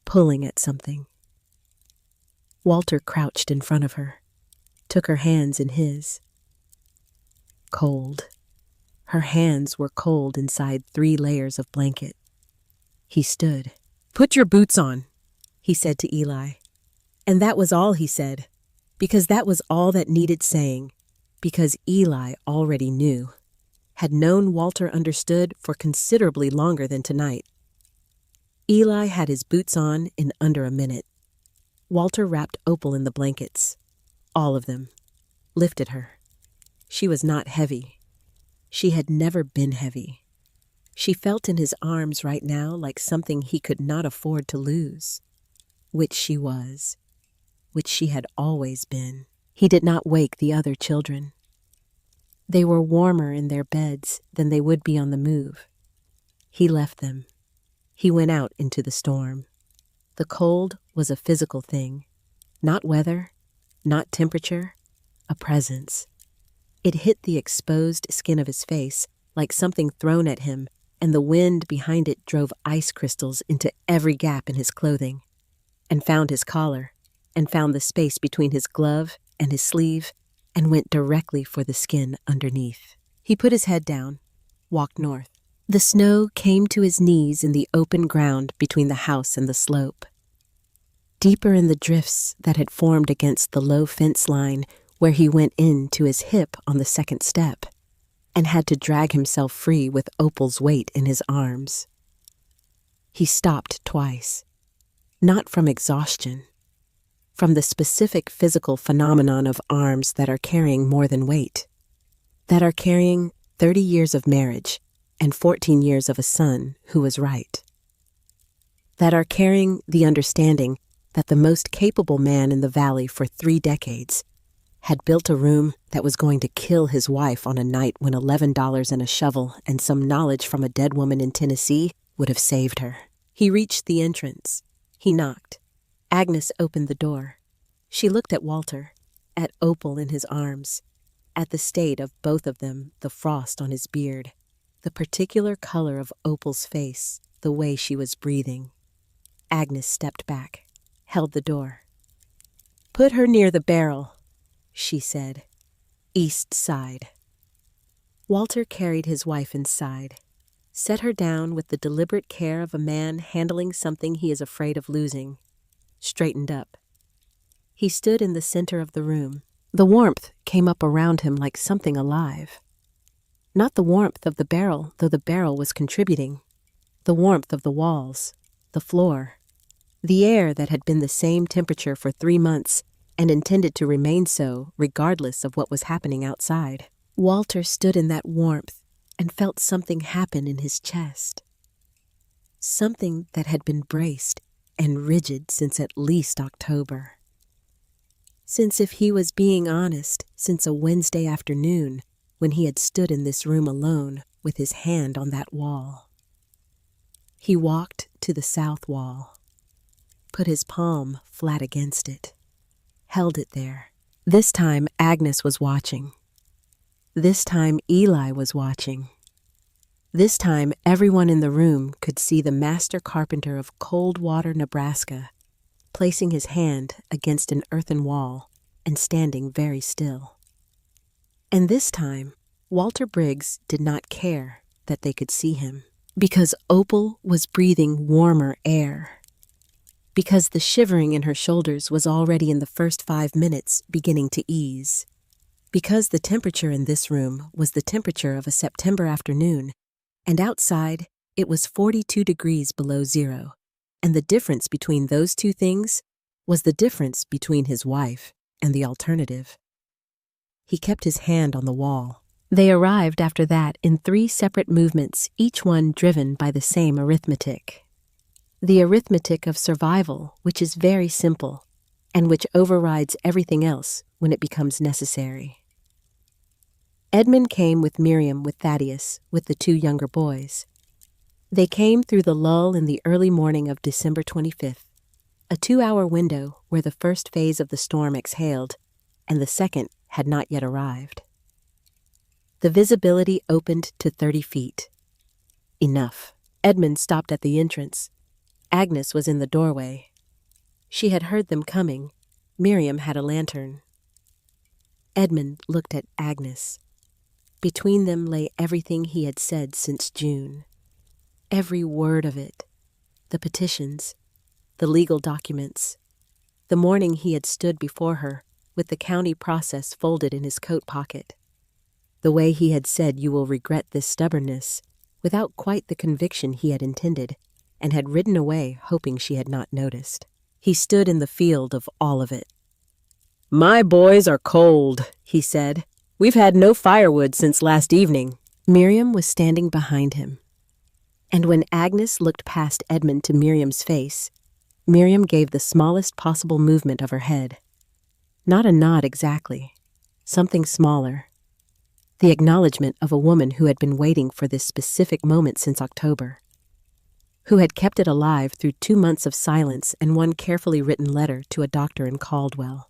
Speaker 1: pulling at something. Walter crouched in front of her, took her hands in his. Cold. Her hands were cold inside 3 layers of blanket. He stood. "Put your boots on," he said to Eli. And that was all he said, because that was all that needed saying, because Eli already knew, had known Walter understood for considerably longer than tonight. Eli had his boots on in under a minute. Walter wrapped Opal in the blankets, all of them, lifted her. She was not heavy. She had never been heavy. She felt in his arms right now like something he could not afford to lose, which she was, which she had always been. He did not wake the other children. They were warmer in their beds than they would be on the move. He left them. He went out into the storm. The cold was a physical thing, not weather, not temperature, a presence. It hit the exposed skin of his face like something thrown at him, and the wind behind it drove ice crystals into every gap in his clothing, and found his collar, and found the space between his glove and his sleeve, and went directly for the skin underneath. He put his head down, walked north. The snow came to his knees in the open ground between the house and the slope. Deeper in the drifts that had formed against the low fence line where he went in to his hip on the second step, and had to drag himself free with Opal's weight in his arms. He stopped twice, not from exhaustion, from the specific physical phenomenon of arms that are carrying more than weight, that are carrying 30 years of marriage and 14 years of a son who was right, that are carrying the understanding that the most capable man in the valley for 3 decades had built a room that was going to kill his wife on a night when $11 and a shovel and some knowledge from a dead woman in Tennessee would have saved her. He reached the entrance. He knocked. Agnes opened the door. She looked at Walter, at Opal in his arms, at the state of both of them, the frost on his beard, the particular color of Opal's face, the way she was breathing. Agnes stepped back, held the door. "Put her near the barrel," she said. "East side." Walter carried his wife inside, set her down with the deliberate care of a man handling something he is afraid of losing, straightened up. He stood in the center of the room. The warmth came up around him like something alive. Not the warmth of the barrel, though the barrel was contributing. The warmth of the walls, the floor, the air that had been the same temperature for 3 months and intended to remain so regardless of what was happening outside. Walter stood in that warmth and felt something happen in his chest. Something that had been braced and rigid since at least October. Since, if he was being honest, since a Wednesday afternoon when he had stood in this room alone with his hand on that wall. He walked to the south wall, put his palm flat against it, held it there. This time Agnes was watching. This time Eli was watching. This time everyone in the room could see the master carpenter of Coldwater, Nebraska, placing his hand against an earthen wall and standing very still. And this time, Walter Briggs did not care that they could see him, because Opal was breathing warmer air, because the shivering in her shoulders was already in the first 5 minutes beginning to ease, because the temperature in this room was the temperature of a September afternoon, and outside it was 42 degrees below zero, and the difference between those two things was the difference between his wife and the alternative. He kept his hand on the wall. They arrived after that in 3 separate movements, each one driven by the same arithmetic. The arithmetic of survival, which is very simple, and which overrides everything else when it becomes necessary. Edmund came with Miriam with Thaddeus, with the 2 younger boys. They came through the lull in the early morning of December 25th, a 2-hour window where the first phase of the storm exhaled and the second had not yet arrived. The visibility opened to 30 feet. Enough. Edmund stopped at the entrance. Agnes was in the doorway. She had heard them coming. Miriam had a lantern. Edmund looked at Agnes. Between them lay everything he had said since June. Every word of it. The petitions, the legal documents. The morning he had stood before her, with the county process folded in his coat pocket. The way he had said, "You will regret this stubbornness," without quite the conviction he had intended, and had ridden away hoping she had not noticed. He stood in the field of all of it. "My boys are cold," he said. "We've had no firewood since last evening." Miriam was standing behind him. And when Agnes looked past Edmund to Miriam's face, Miriam gave the smallest possible movement of her head. Not a nod exactly, something smaller. The acknowledgement of a woman who had been waiting for this specific moment since October, who had kept it alive through 2 months of silence and 1 carefully written letter to a doctor in Caldwell,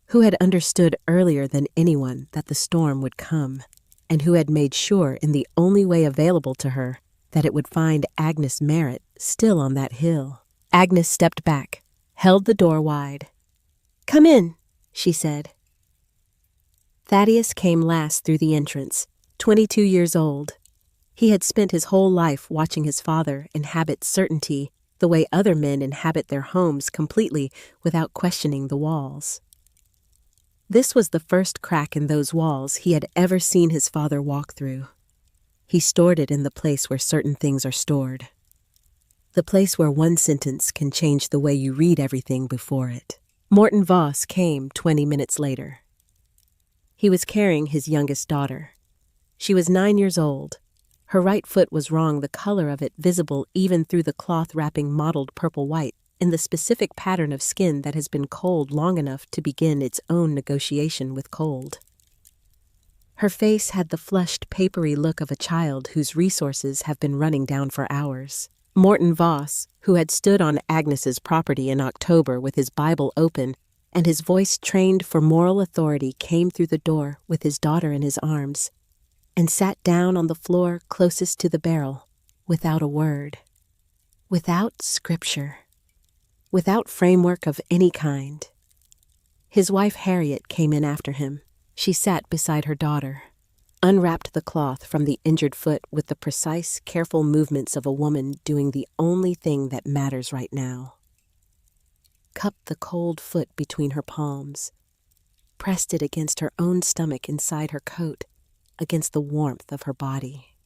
Speaker 1: who had understood earlier than anyone that the storm would come, and who had made sure in the only way available to her that it would find Agnes Merritt still on that hill. Agnes stepped back, held the door wide. "Come in," she said. Thaddeus came last through the entrance, 22 years old. He had spent his whole life watching his father inhabit certainty the way other men inhabit their homes completely without questioning the walls. This was the first crack in those walls he had ever seen his father walk through. He stored it in the place where certain things are stored. The place where 1 sentence can change the way you read everything before it. Morton Voss came 20 minutes later. He was carrying his youngest daughter. She was 9 years old. Her right foot was wrong, the color of it visible even through the cloth wrapping mottled purple-white in the specific pattern of skin that has been cold long enough to begin its own negotiation with cold. Her face had the flushed, papery look of a child whose resources have been running down for hours. Morton Voss, who had stood on Agnes's property in October with his Bible open and his voice trained for moral authority, came through the door with his daughter in his arms and sat down on the floor closest to the barrel, without a word, without scripture, without framework of any kind. His wife Harriet came in after him. She sat beside her daughter, unwrapped the cloth from the injured foot with the precise, careful movements of a woman doing the only thing that matters right now. Cupped the cold foot between her palms, pressed it against her own stomach inside her coat, against the warmth of her body.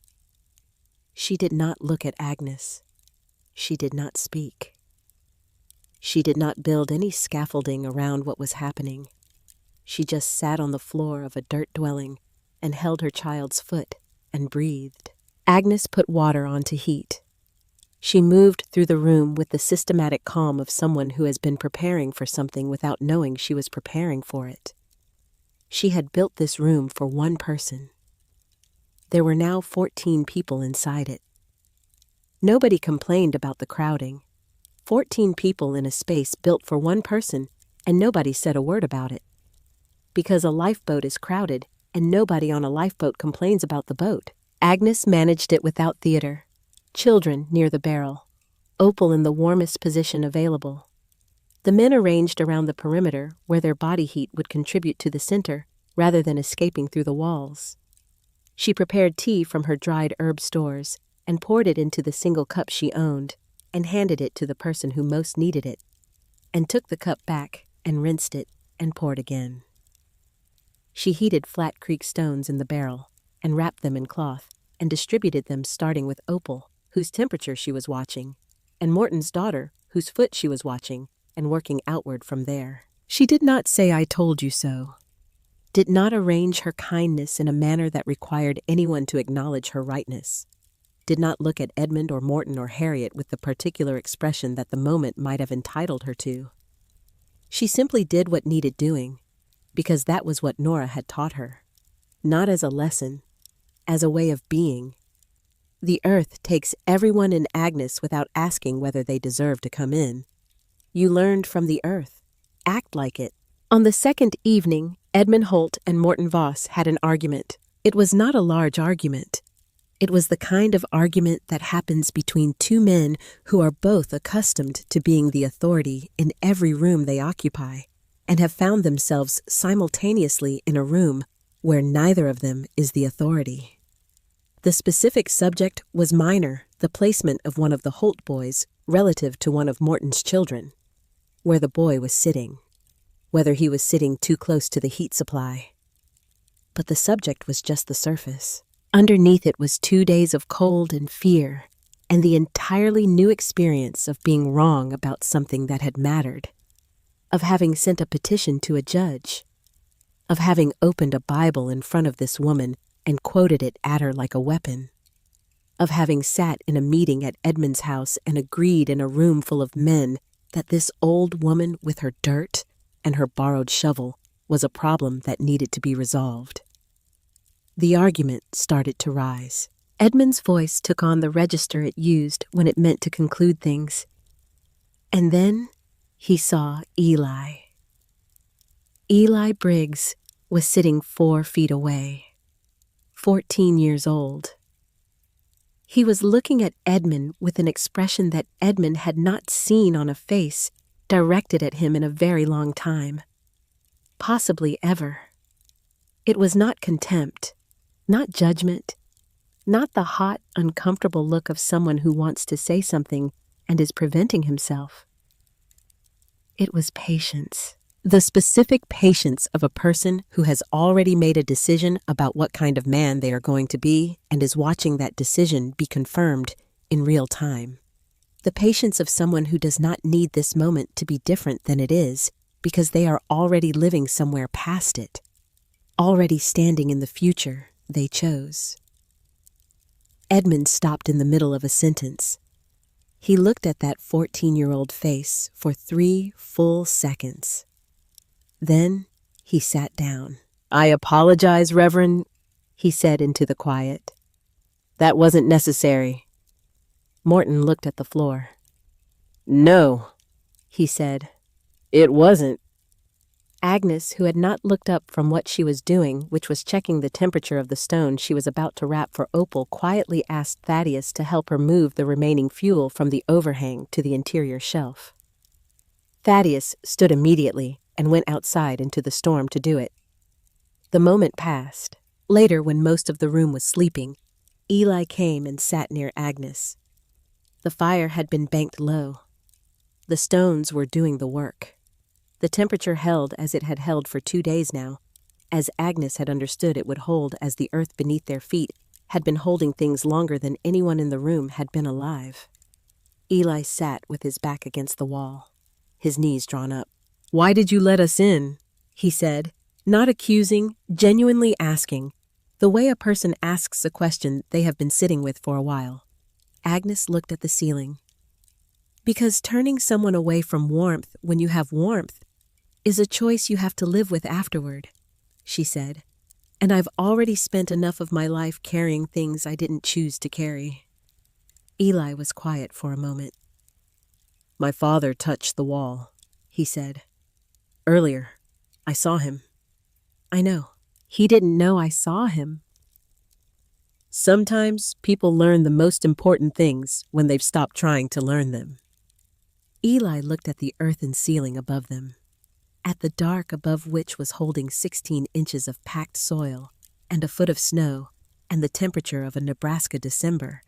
Speaker 1: She did not look at Agnes. She did not speak. She did not build any scaffolding around what was happening. She just sat on the floor of a dirt dwelling and held her child's foot and breathed. Agnes put water on to heat. She moved through the room with the systematic calm of someone who has been preparing for something without knowing she was preparing for it. She had built this room for one person. There were now 14 people inside it. Nobody complained about the crowding. 14 people in a space built for one person, and nobody said a word about it. Because a lifeboat is crowded, and nobody on a lifeboat complains about the boat. Agnes managed it without theater. Children near the barrel. Opal in the warmest position available. The men arranged around the perimeter where their body heat would contribute to the center rather than escaping through the walls. She prepared tea from her dried herb stores and poured it into the single cup she owned and handed it to the person who most needed it, and took the cup back and rinsed it and poured again. She heated Flat Creek stones in the barrel and wrapped them in cloth and distributed them, starting with Opal, whose temperature she was watching, and Morton's daughter, whose foot she was watching, and working outward from there. She did not say "I told you so," did not arrange her kindness in a manner that required anyone to acknowledge her rightness, did not look at Edmund or Morton or Harriet with the particular expression that the moment might have entitled her to. She simply did what needed doing, because that was what Nora had taught her, not as a lesson, as a way of being. The earth takes everyone in Agnes without asking whether they deserve to come in. You learned from the earth. Act like it. On the second evening, Edmund Holt and Morton Voss had an argument. It was not a large argument. It was the kind of argument that happens between two men who are both accustomed to being the authority in every room they occupy, and have found themselves simultaneously in a room where neither of them is the authority. The specific subject was minor, the placement of one of the Holt boys relative to one of Morton's children, where the boy was sitting, whether he was sitting too close to the heat supply. But the subject was just the surface. Underneath it was 2 days of cold and fear, and the entirely new experience of being wrong about something that had mattered, of having sent a petition to a judge, of having opened a Bible in front of this woman and quoted it at her like a weapon, of having sat in a meeting at Edmund's house and agreed in a room full of men that this old woman with her dirt and her borrowed shovel was a problem that needed to be resolved. The argument started to rise. Edmund's voice took on the register it used when it meant to conclude things. And then he saw Eli. Eli Briggs was sitting 4 feet away, 14 years old. He was looking at Edmund with an expression that Edmund had not seen on a face directed at him in a very long time, possibly ever. It was not contempt, not judgment, not the hot, uncomfortable look of someone who wants to say something and is preventing himself. It was patience. The specific patience of a person who has already made a decision about what kind of man they are going to be and is watching that decision be confirmed in real time. The patience of someone who does not need this moment to be different than it is because they are already living somewhere past it, already standing in the future they chose. Edmund stopped in the middle of a sentence. He looked at that 14-year-old face for 3 full seconds. Then he sat down. "I apologize, Reverend," he said into the quiet. "That wasn't necessary." Morton looked at the floor. "No," he said, "it wasn't." Agnes, who had not looked up from what she was doing, which was checking the temperature of the stone she was about to wrap for Opal, quietly asked Thaddeus to help her move the remaining fuel from the overhang to the interior shelf. Thaddeus stood immediately and went outside into the storm to do it. The moment passed. Later, when most of the room was sleeping, Eli came and sat near Agnes. The fire had been banked low. The stones were doing the work. The temperature held as it had held for 2 days now, as Agnes had understood it would hold as the earth beneath their feet had been holding things longer than anyone in the room had been alive. Eli sat with his back against the wall, his knees drawn up. "Why did you let us in?" he said, not accusing, genuinely asking, the way a person asks a question they have been sitting with for a while. Agnes looked at the ceiling. "Because turning someone away from warmth when you have warmth is a choice you have to live with afterward," she said. And I've already spent enough of my life carrying things I didn't choose to carry. Eli was quiet for a moment. My father touched the wall, he said. Earlier, I saw him. I know. He didn't know I saw him. Sometimes people learn the most important things when they've stopped trying to learn them. Eli looked at the earthen ceiling above them, at the dark above which was holding 16 inches of packed soil and a foot of snow and the temperature of a Nebraska December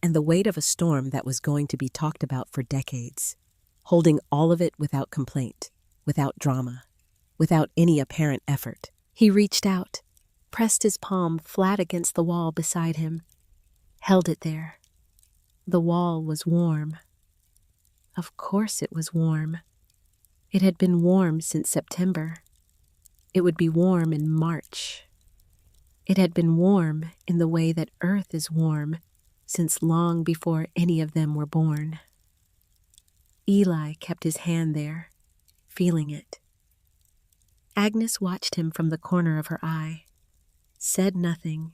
Speaker 1: and the weight of a storm that was going to be talked about for decades, holding all of it without complaint, without drama, without any apparent effort. He reached out, pressed his palm flat against the wall beside him, held it there. The wall was warm. Of course it was warm. It had been warm since September. It would be warm in March. It had been warm in the way that Earth is warm since long before any of them were born. Eli kept his hand there, feeling it. Agnes watched him from the corner of her eye, said nothing.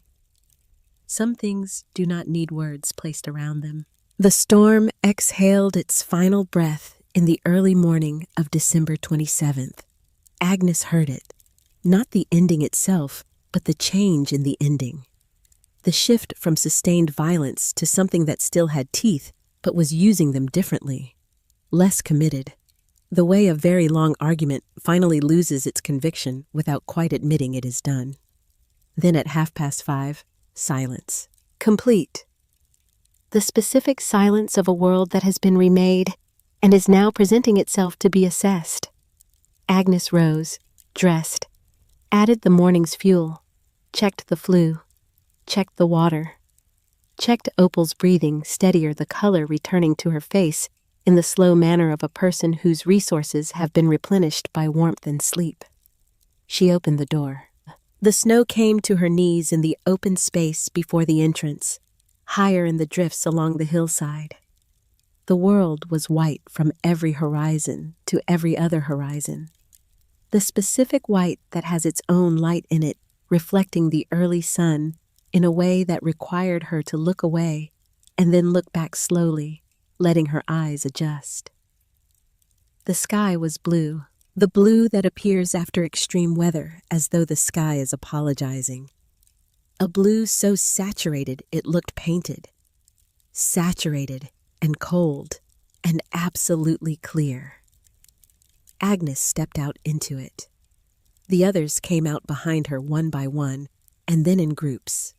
Speaker 1: Some things do not need words placed around them. The storm exhaled its final breath in the early morning of December 27th. Agnes heard it, not the ending itself, but the change in the ending. The shift from sustained violence to something that still had teeth, but was using them differently. Less committed. The way a very long argument finally loses its conviction without quite admitting it is done. Then at 5:30, silence. Complete. The specific silence of a world that has been remade and is now presenting itself to be assessed. Agnes rose, dressed, added the morning's fuel, checked the flue, checked the water, checked Opal's breathing steadier, the color returning to her face in the slow manner of a person whose resources have been replenished by warmth and sleep. She opened the door. The snow came to her knees in the open space before the entrance, higher in the drifts along the hillside. The world was white from every horizon to every other horizon. The specific white that has its own light in it, reflecting the early sun in a way that required her to look away and then look back slowly, letting her eyes adjust. The sky was blue, the blue that appears after extreme weather as though the sky is apologizing. A blue so saturated it looked painted. Saturated and cold and absolutely clear. Agnes stepped out into it. The others came out behind her one by one and then in groups.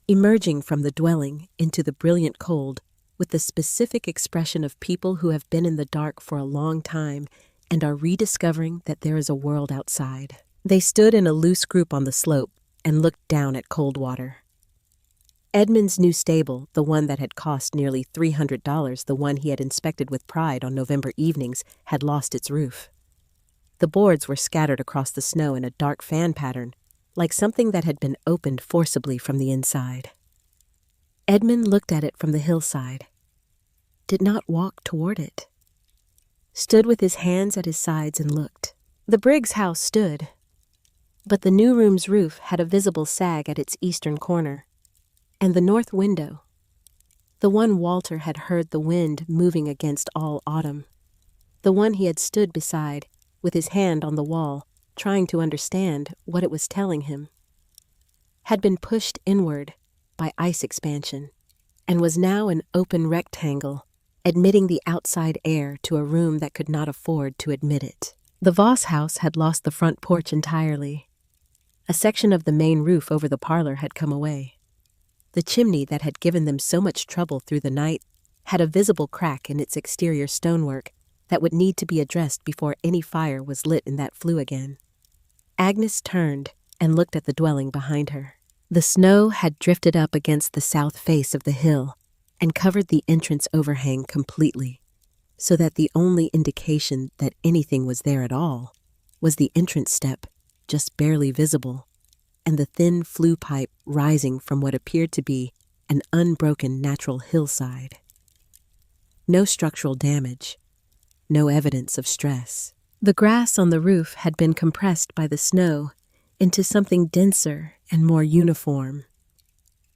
Speaker 1: Emerging from the dwelling into the brilliant cold with the specific expression of people who have been in the dark for a long time and are rediscovering that there is a world outside. They stood in a loose group on the slope and looked down at Coldwater. Edmund's new stable, the one that had cost nearly $300, the one he had inspected with pride on November evenings, had lost its roof. The boards were scattered across the snow in a dark fan pattern, like something that had been opened forcibly from the inside. Edmund looked at it from the hillside, did not walk toward it, stood with his hands at his sides and looked. The Briggs house stood, but the new room's roof had a visible sag at its eastern corner, and the north window, the one Walter had heard the wind moving against all autumn, the one he had stood beside with his hand on the wall, trying to understand what it was telling him, had been pushed inward by ice expansion and was now an open rectangle, admitting the outside air to a room that could not afford to admit it. The Voss house had lost the front porch entirely. A section of the main roof over the parlor had come away. The chimney that had given them so much trouble through the night had a visible crack in its exterior stonework that would need to be addressed before any fire was lit in that flue again. Agnes turned and looked at the dwelling behind her. The snow had drifted up against the south face of the hill and covered the entrance overhang completely, so that the only indication that anything was there at all was the entrance step, just barely visible, and the thin flue pipe rising from what appeared to be an unbroken natural hillside. No structural damage, no evidence of stress. The grass on the roof had been compressed by the snow into something denser and more uniform.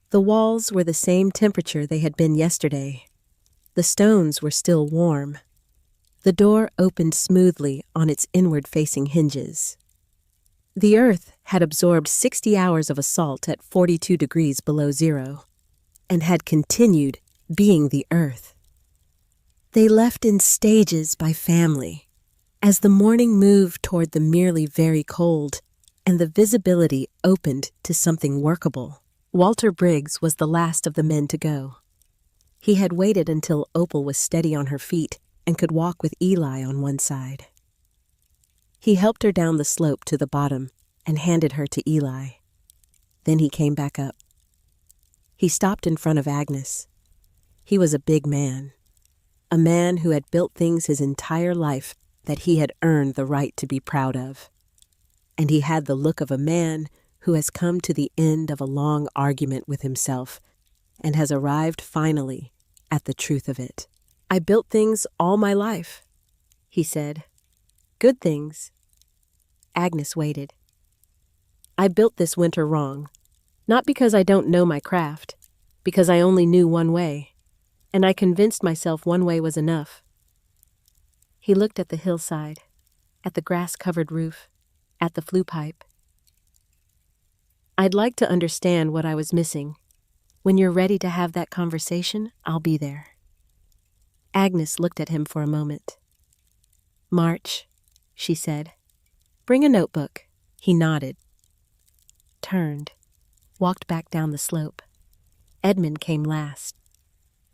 Speaker 1: The walls were the same temperature they had been yesterday. The stones were still warm. The door opened smoothly on its inward-facing hinges. The earth had absorbed 60 hours of assault at 42 degrees below zero, and had continued being the earth. They left in stages by family, as the morning moved toward the merely very cold, and the visibility opened to something workable. Walter Briggs was the last of the men to go. He had waited until Opal was steady on her feet and could walk with Eli on one side. He helped her down the slope to the bottom and handed her to Eli. Then he came back up. He stopped in front of Agnes. He was a big man, a man who had built things his entire life that he had earned the right to be proud of. And he had the look of a man who has come to the end of a long argument with himself and has arrived finally at the truth of it. "I built things all my life," he said. "Good things." Agnes waited. "I built this winter wrong, not because I don't know my craft, because I only knew one way, and I convinced myself one way was enough." He looked at the hillside, at the grass-covered roof, at the flue pipe. "I'd like to understand what I was missing. When you're ready to have that conversation, I'll be there." Agnes looked at him for a moment. "March," she said. "Bring a notebook." He nodded, turned, walked back down the slope. Edmund came last.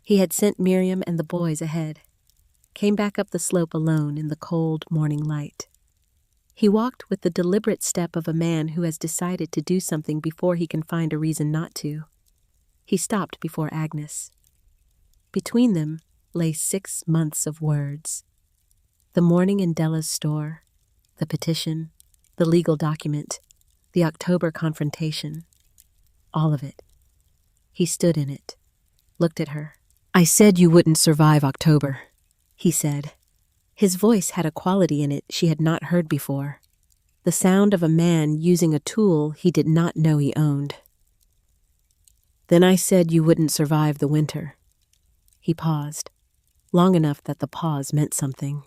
Speaker 1: He had sent Miriam and the boys ahead, came back up the slope alone in the cold morning light. He walked with the deliberate step of a man who has decided to do something before he can find a reason not to. He stopped before Agnes. Between them lay 6 months of words. The morning in Della's store, the petition, the legal document, the October confrontation, all of it. He stood in it, looked at her. "I said you wouldn't survive October," he said. His voice had a quality in it she had not heard before, the sound of a man using a tool he did not know he owned. "Then I said you wouldn't survive the winter." He paused, long enough that the pause meant something.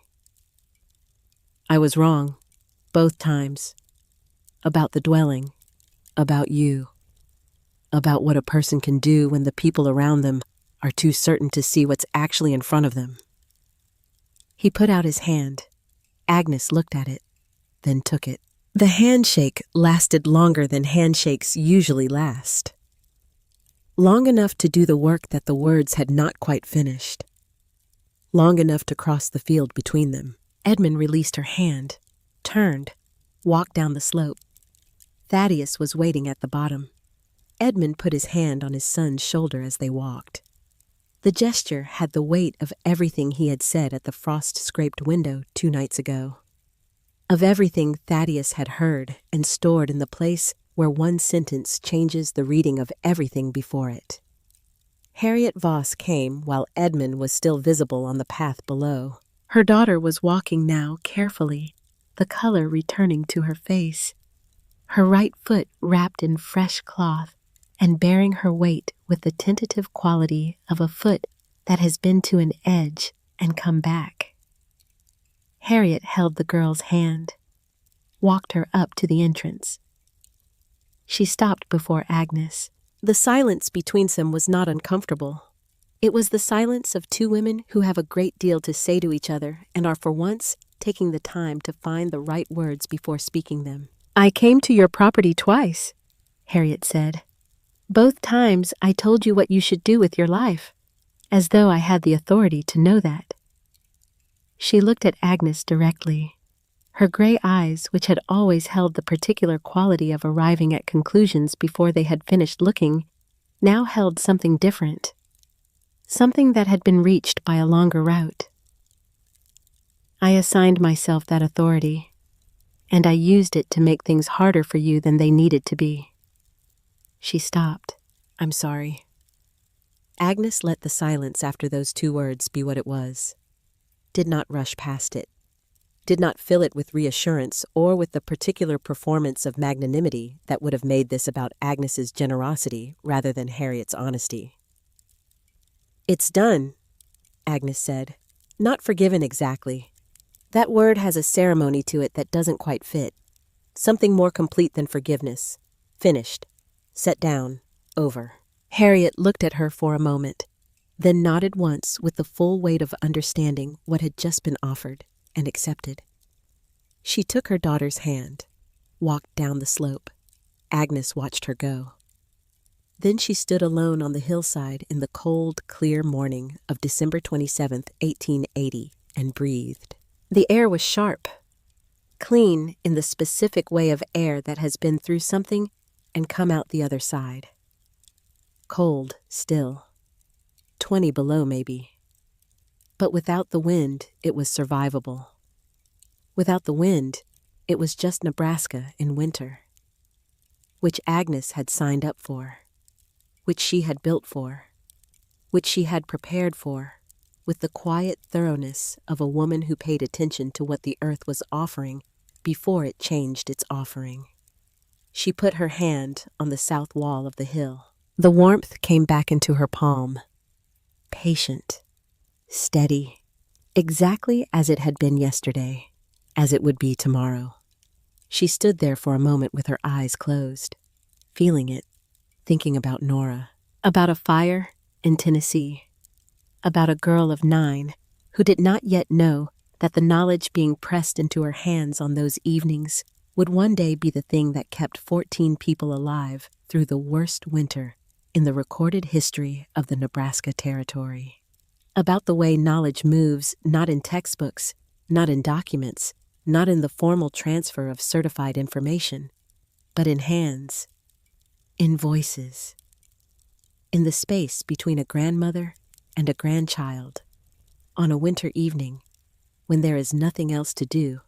Speaker 1: "I was wrong, both times. About the dwelling, about you, about what a person can do when the people around them are too certain to see what's actually in front of them." He put out his hand. Agnes looked at it, then took it. The handshake lasted longer than handshakes usually last. Long enough to do the work that the words had not quite finished. Long enough to cross the field between them. Edmund released her hand, turned, walked down the slope. Thaddeus was waiting at the bottom. Edmund put his hand on his son's shoulder as they walked. The gesture had the weight of everything he had said at the frost-scraped window 2 nights ago. Of everything Thaddeus had heard and stored in the place where one sentence changes the reading of everything before it. Harriet Voss came while Edmund was still visible on the path below. Her daughter was walking now carefully, the color returning to her face, her right foot wrapped in fresh cloth and bearing her weight with the tentative quality of a foot that has been to an edge and come back. Harriet held the girl's hand, walked her up to the entrance. She stopped before Agnes. The silence between them was not uncomfortable. It was the silence of 2 women who have a great deal to say to each other and are for once taking the time to find the right words before speaking them. "I came to your property twice," Harriet said. "Both times I told you what you should do with your life, as though I had the authority to know that." She looked at Agnes directly. Her gray eyes, which had always held the particular quality of arriving at conclusions before they had finished looking, now held something different, something that had been reached by a longer route. "I assigned myself that authority, and I used it to make things harder for you than they needed to be." She stopped. "I'm sorry." Agnes let the silence after those 2 words be what it was, did not rush past it. did not fill it with reassurance or with the particular performance of magnanimity that would have made this about Agnes's generosity rather than Harriet's honesty. "It's done," Agnes said. "Not forgiven exactly. That word has a ceremony to it that doesn't quite fit. Something more complete than forgiveness. Finished. Set down. Over." Harriet looked at her for a moment, then nodded once with the full weight of understanding what had just been offered and accepted. She took her daughter's hand, walked down the slope. Agnes watched her go. Then she stood alone on the hillside in the cold, clear morning of December 27th, 1880, and breathed. The air was sharp, clean in the specific way of air that has been through something and come out the other side. Cold, still. 20 below, maybe. But without the wind, it was survivable. Without the wind, it was just Nebraska in winter, which Agnes had signed up for, which she had built for, which she had prepared for, with the quiet thoroughness of a woman who paid attention to what the earth was offering before it changed its offering. She put her hand on the south wall of the hill. The warmth came back into her palm, patient, steady, exactly as it had been yesterday, as it would be tomorrow. She stood there for a moment with her eyes closed, feeling it, thinking about Nora, about a fire in Tennessee, about a girl of 9 who did not yet know that the knowledge being pressed into her hands on those evenings would one day be the thing that kept 14 people alive through the worst winter in the recorded history of the Nebraska Territory. About the way knowledge moves not in textbooks, not in documents, not in the formal transfer of certified information, but in hands, in voices, in the space between a grandmother and a grandchild, on a winter evening when there is nothing else to do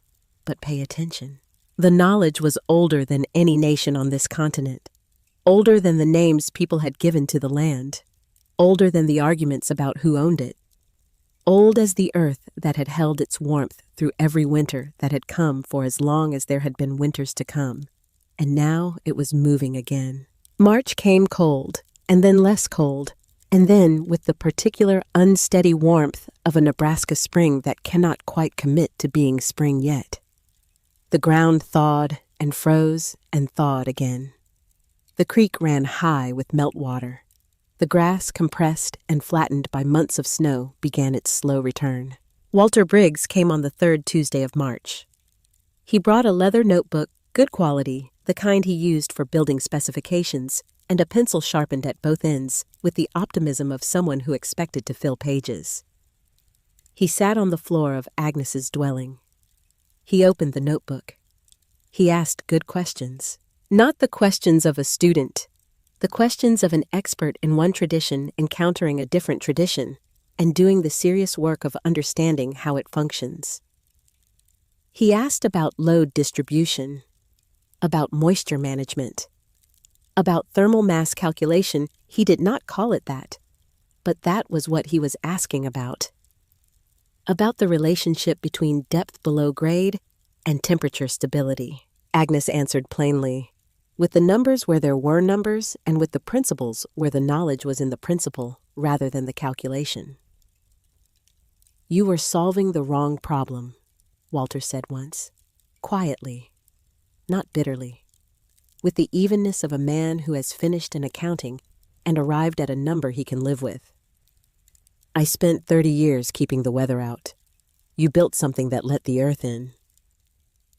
Speaker 1: but pay attention. The knowledge was older than any nation on this continent, older than the names people had given to the land, older than the arguments about who owned it, old as the earth that had held its warmth through every winter that had come for as long as there had been winters to come, and now it was moving again. March came cold, and then less cold, and then with the particular unsteady warmth of a Nebraska spring that cannot quite commit to being spring yet. The ground thawed and froze and thawed again. The creek ran high with meltwater. The grass, compressed and flattened by months of snow, began its slow return. Walter Briggs came on the 3rd Tuesday of March. He brought a leather notebook, good quality, the kind he used for building specifications, and a pencil sharpened at both ends with the optimism of someone who expected to fill pages. He sat on the floor of Agnes's dwelling. He opened the notebook. He asked good questions. Not the questions of a student, the questions of an expert in one tradition encountering a different tradition and doing the serious work of understanding how it functions. He asked about load distribution, about moisture management, about thermal mass calculation. He did not call it that, but that was what he was asking about the relationship between depth below grade and temperature stability. Agnes answered plainly, with the numbers where there were numbers and with the principles where the knowledge was in the principle rather than the calculation. "You were solving the wrong problem," Walter said once, quietly, not bitterly, with the evenness of a man who has finished an accounting and arrived at a number he can live with. "I spent 30 years keeping the weather out. You built something that let the earth in."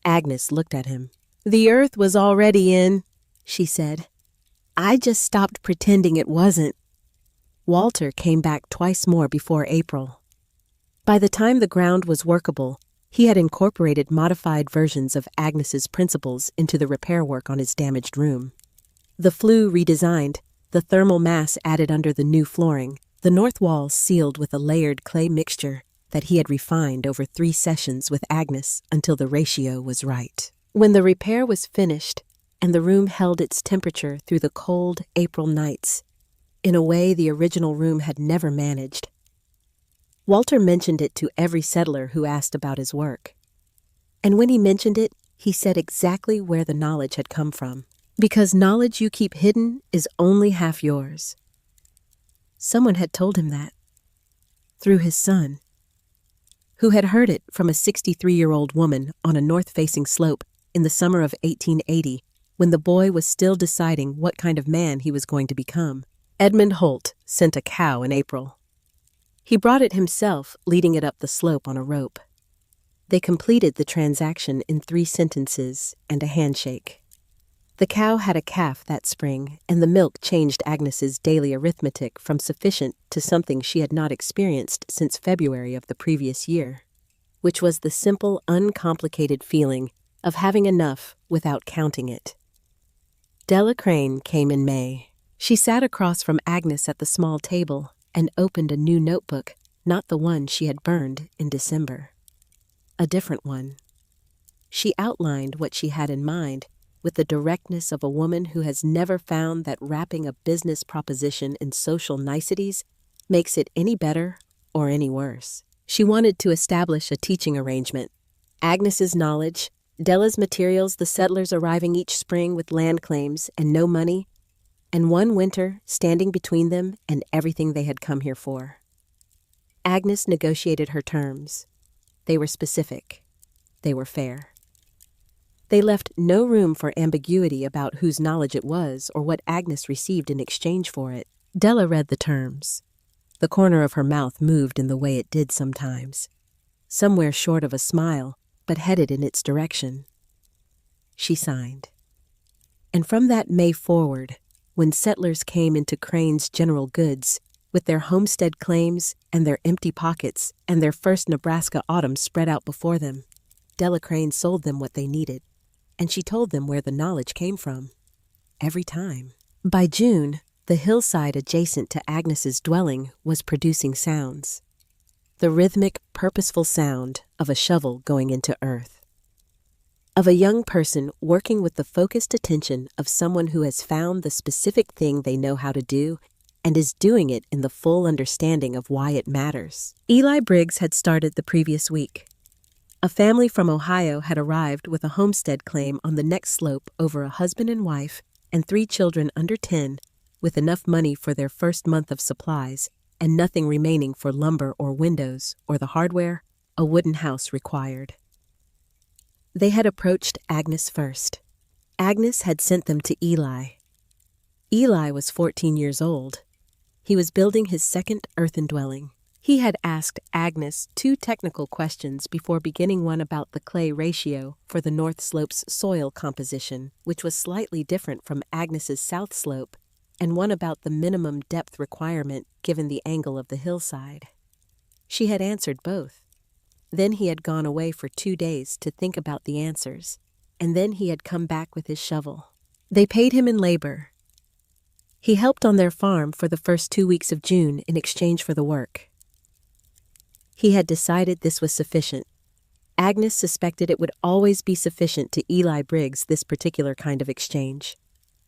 Speaker 1: Agnes looked at him. "The earth was already in," she said. "I just stopped pretending it wasn't." Walter came back twice more before April. By the time the ground was workable, he had incorporated modified versions of Agnes's principles into the repair work on his damaged room. The flue redesigned, the thermal mass added under the new flooring, the north walls sealed with a layered clay mixture that he had refined over 3 sessions with Agnes until the ratio was right. When the repair was finished and the room held its temperature through the cold April nights, in a way the original room had never managed, Walter mentioned it to every settler who asked about his work. And when he mentioned it, he said exactly where the knowledge had come from. Because knowledge you keep hidden is only half yours. Someone had told him that. Through his son, who had heard it from a 63-year-old woman on a north-facing slope in the summer of 1880, when the boy was still deciding what kind of man he was going to become. Edmund Holt sent a cow in April. He brought it himself, leading it up the slope on a rope. They completed the transaction in 3 sentences and a handshake. The cow had a calf that spring, and the milk changed Agnes's daily arithmetic from sufficient to something she had not experienced since February of the previous year, which was the simple, uncomplicated feeling of having enough without counting it. Della Crane came in May. She sat across from Agnes at the small table and opened a new notebook, not the one she had burned in December. A different one. She outlined what she had in mind with the directness of a woman who has never found that wrapping a business proposition in social niceties makes it any better or any worse. She wanted to establish a teaching arrangement. Agnes's knowledge, Della's materials, the settlers arriving each spring with land claims and no money, and one winter standing between them and everything they had come here for. Agnes negotiated her terms. They were specific. They were fair. They left no room for ambiguity about whose knowledge it was or what Agnes received in exchange for it. Della read the terms. The corner of her mouth moved in the way it did sometimes, somewhere short of a smile, but headed in its direction. She signed. And from that May forward, when settlers came into Crane's General Goods with their homestead claims and their empty pockets and their first Nebraska autumn spread out before them, Della Crane sold them what they needed, and she told them where the knowledge came from. Every time. By June, the hillside adjacent to Agnes's dwelling was producing sounds. The rhythmic, purposeful sound of a shovel going into earth. Of a young person working with the focused attention of someone who has found the specific thing they know how to do and is doing it in the full understanding of why it matters. Eli Briggs had started the previous week. A family from Ohio had arrived with a homestead claim on the next slope over a husband and wife and 3 children under 10 with enough money for their first month of supplies and nothing remaining for lumber or windows or the hardware a wooden house required. They had approached Agnes first. Agnes had sent them to Eli. Eli was 14 years old. He was building his second earthen dwelling. He had asked Agnes 2 technical questions before beginning one about the clay ratio for the North Slope's soil composition, which was slightly different from Agnes's South Slope, and one about the minimum depth requirement given the angle of the hillside. She had answered both. Then he had gone away for 2 days to think about the answers, and then he had come back with his shovel. They paid him in labor. He helped on their farm for the first 2 weeks of June in exchange for the work. He had decided this was sufficient. Agnes suspected it would always be sufficient to Eli Briggs, this particular kind of exchange.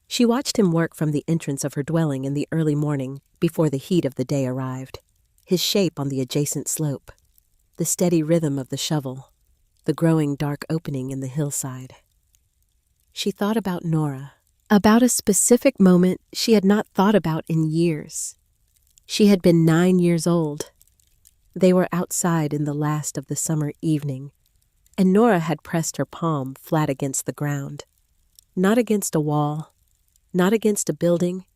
Speaker 1: She watched him work from the entrance of her dwelling in the early morning before the heat of the day arrived, his shape on the adjacent slope, the steady rhythm of the shovel, the growing dark opening in the hillside. She thought about Nora, about a specific moment she had not thought about in years. She had been 9 years old. They were outside in the last of the summer evening, and Nora had pressed her palm flat against the ground, not against a wall, not against a building,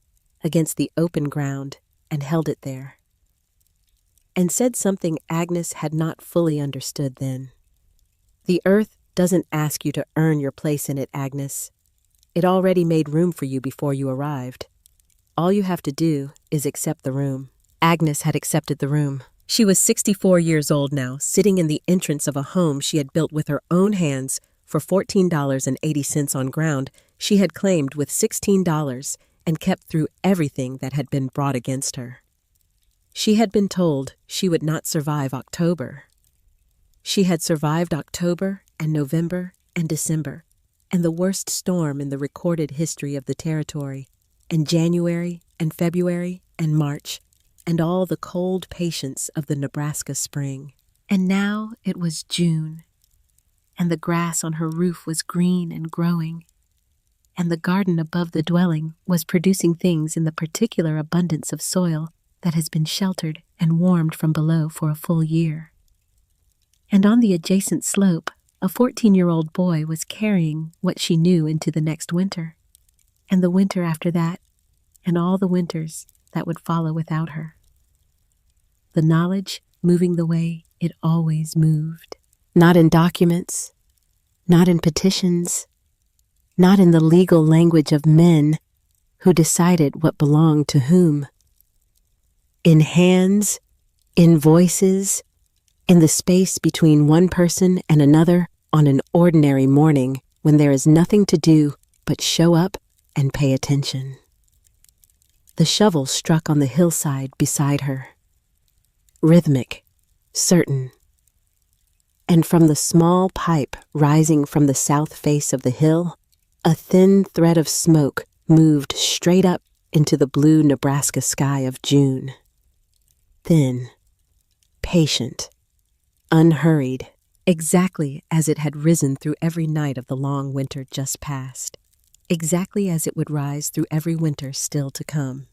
Speaker 1: against the open ground, and held it there, and said something Agnes had not fully understood then. The earth doesn't ask you to earn your place in it, Agnes. It already made room for you before you arrived. All you have to do is accept the room. Agnes had accepted the room. She was 64 years old now, sitting in the entrance of a home she had built with her own hands for $14.80 on ground she had claimed with $16 and kept through everything that had been brought against her. She had been told she would not survive October. She had survived October and November and December, and the worst storm in the recorded history of the territory, and January and February and March, and all the cold patience of the Nebraska spring. And now it was June, and the grass on her roof was green and growing, and the garden above the dwelling was producing things in the particular abundance of soil that has been sheltered and warmed from below for a full year. And on the adjacent slope, a 14-year-old boy was carrying what she knew into the next winter, and the winter after that, and all the winters that would follow without her. The knowledge moving the way it always moved. Not in documents, not in petitions, not in the legal language of men who decided what belonged to whom. In hands, in voices, in the space between one person and another on an ordinary morning when there is nothing to do but show up and pay attention. The shovel struck on the hillside beside her. Rhythmic, certain. And from the small pipe rising from the south face of the hill, a thin thread of smoke moved straight up into the blue Nebraska sky of June. Thin, patient, unhurried, exactly as it had risen through every night of the long winter just past, exactly as it would rise through every winter still to come.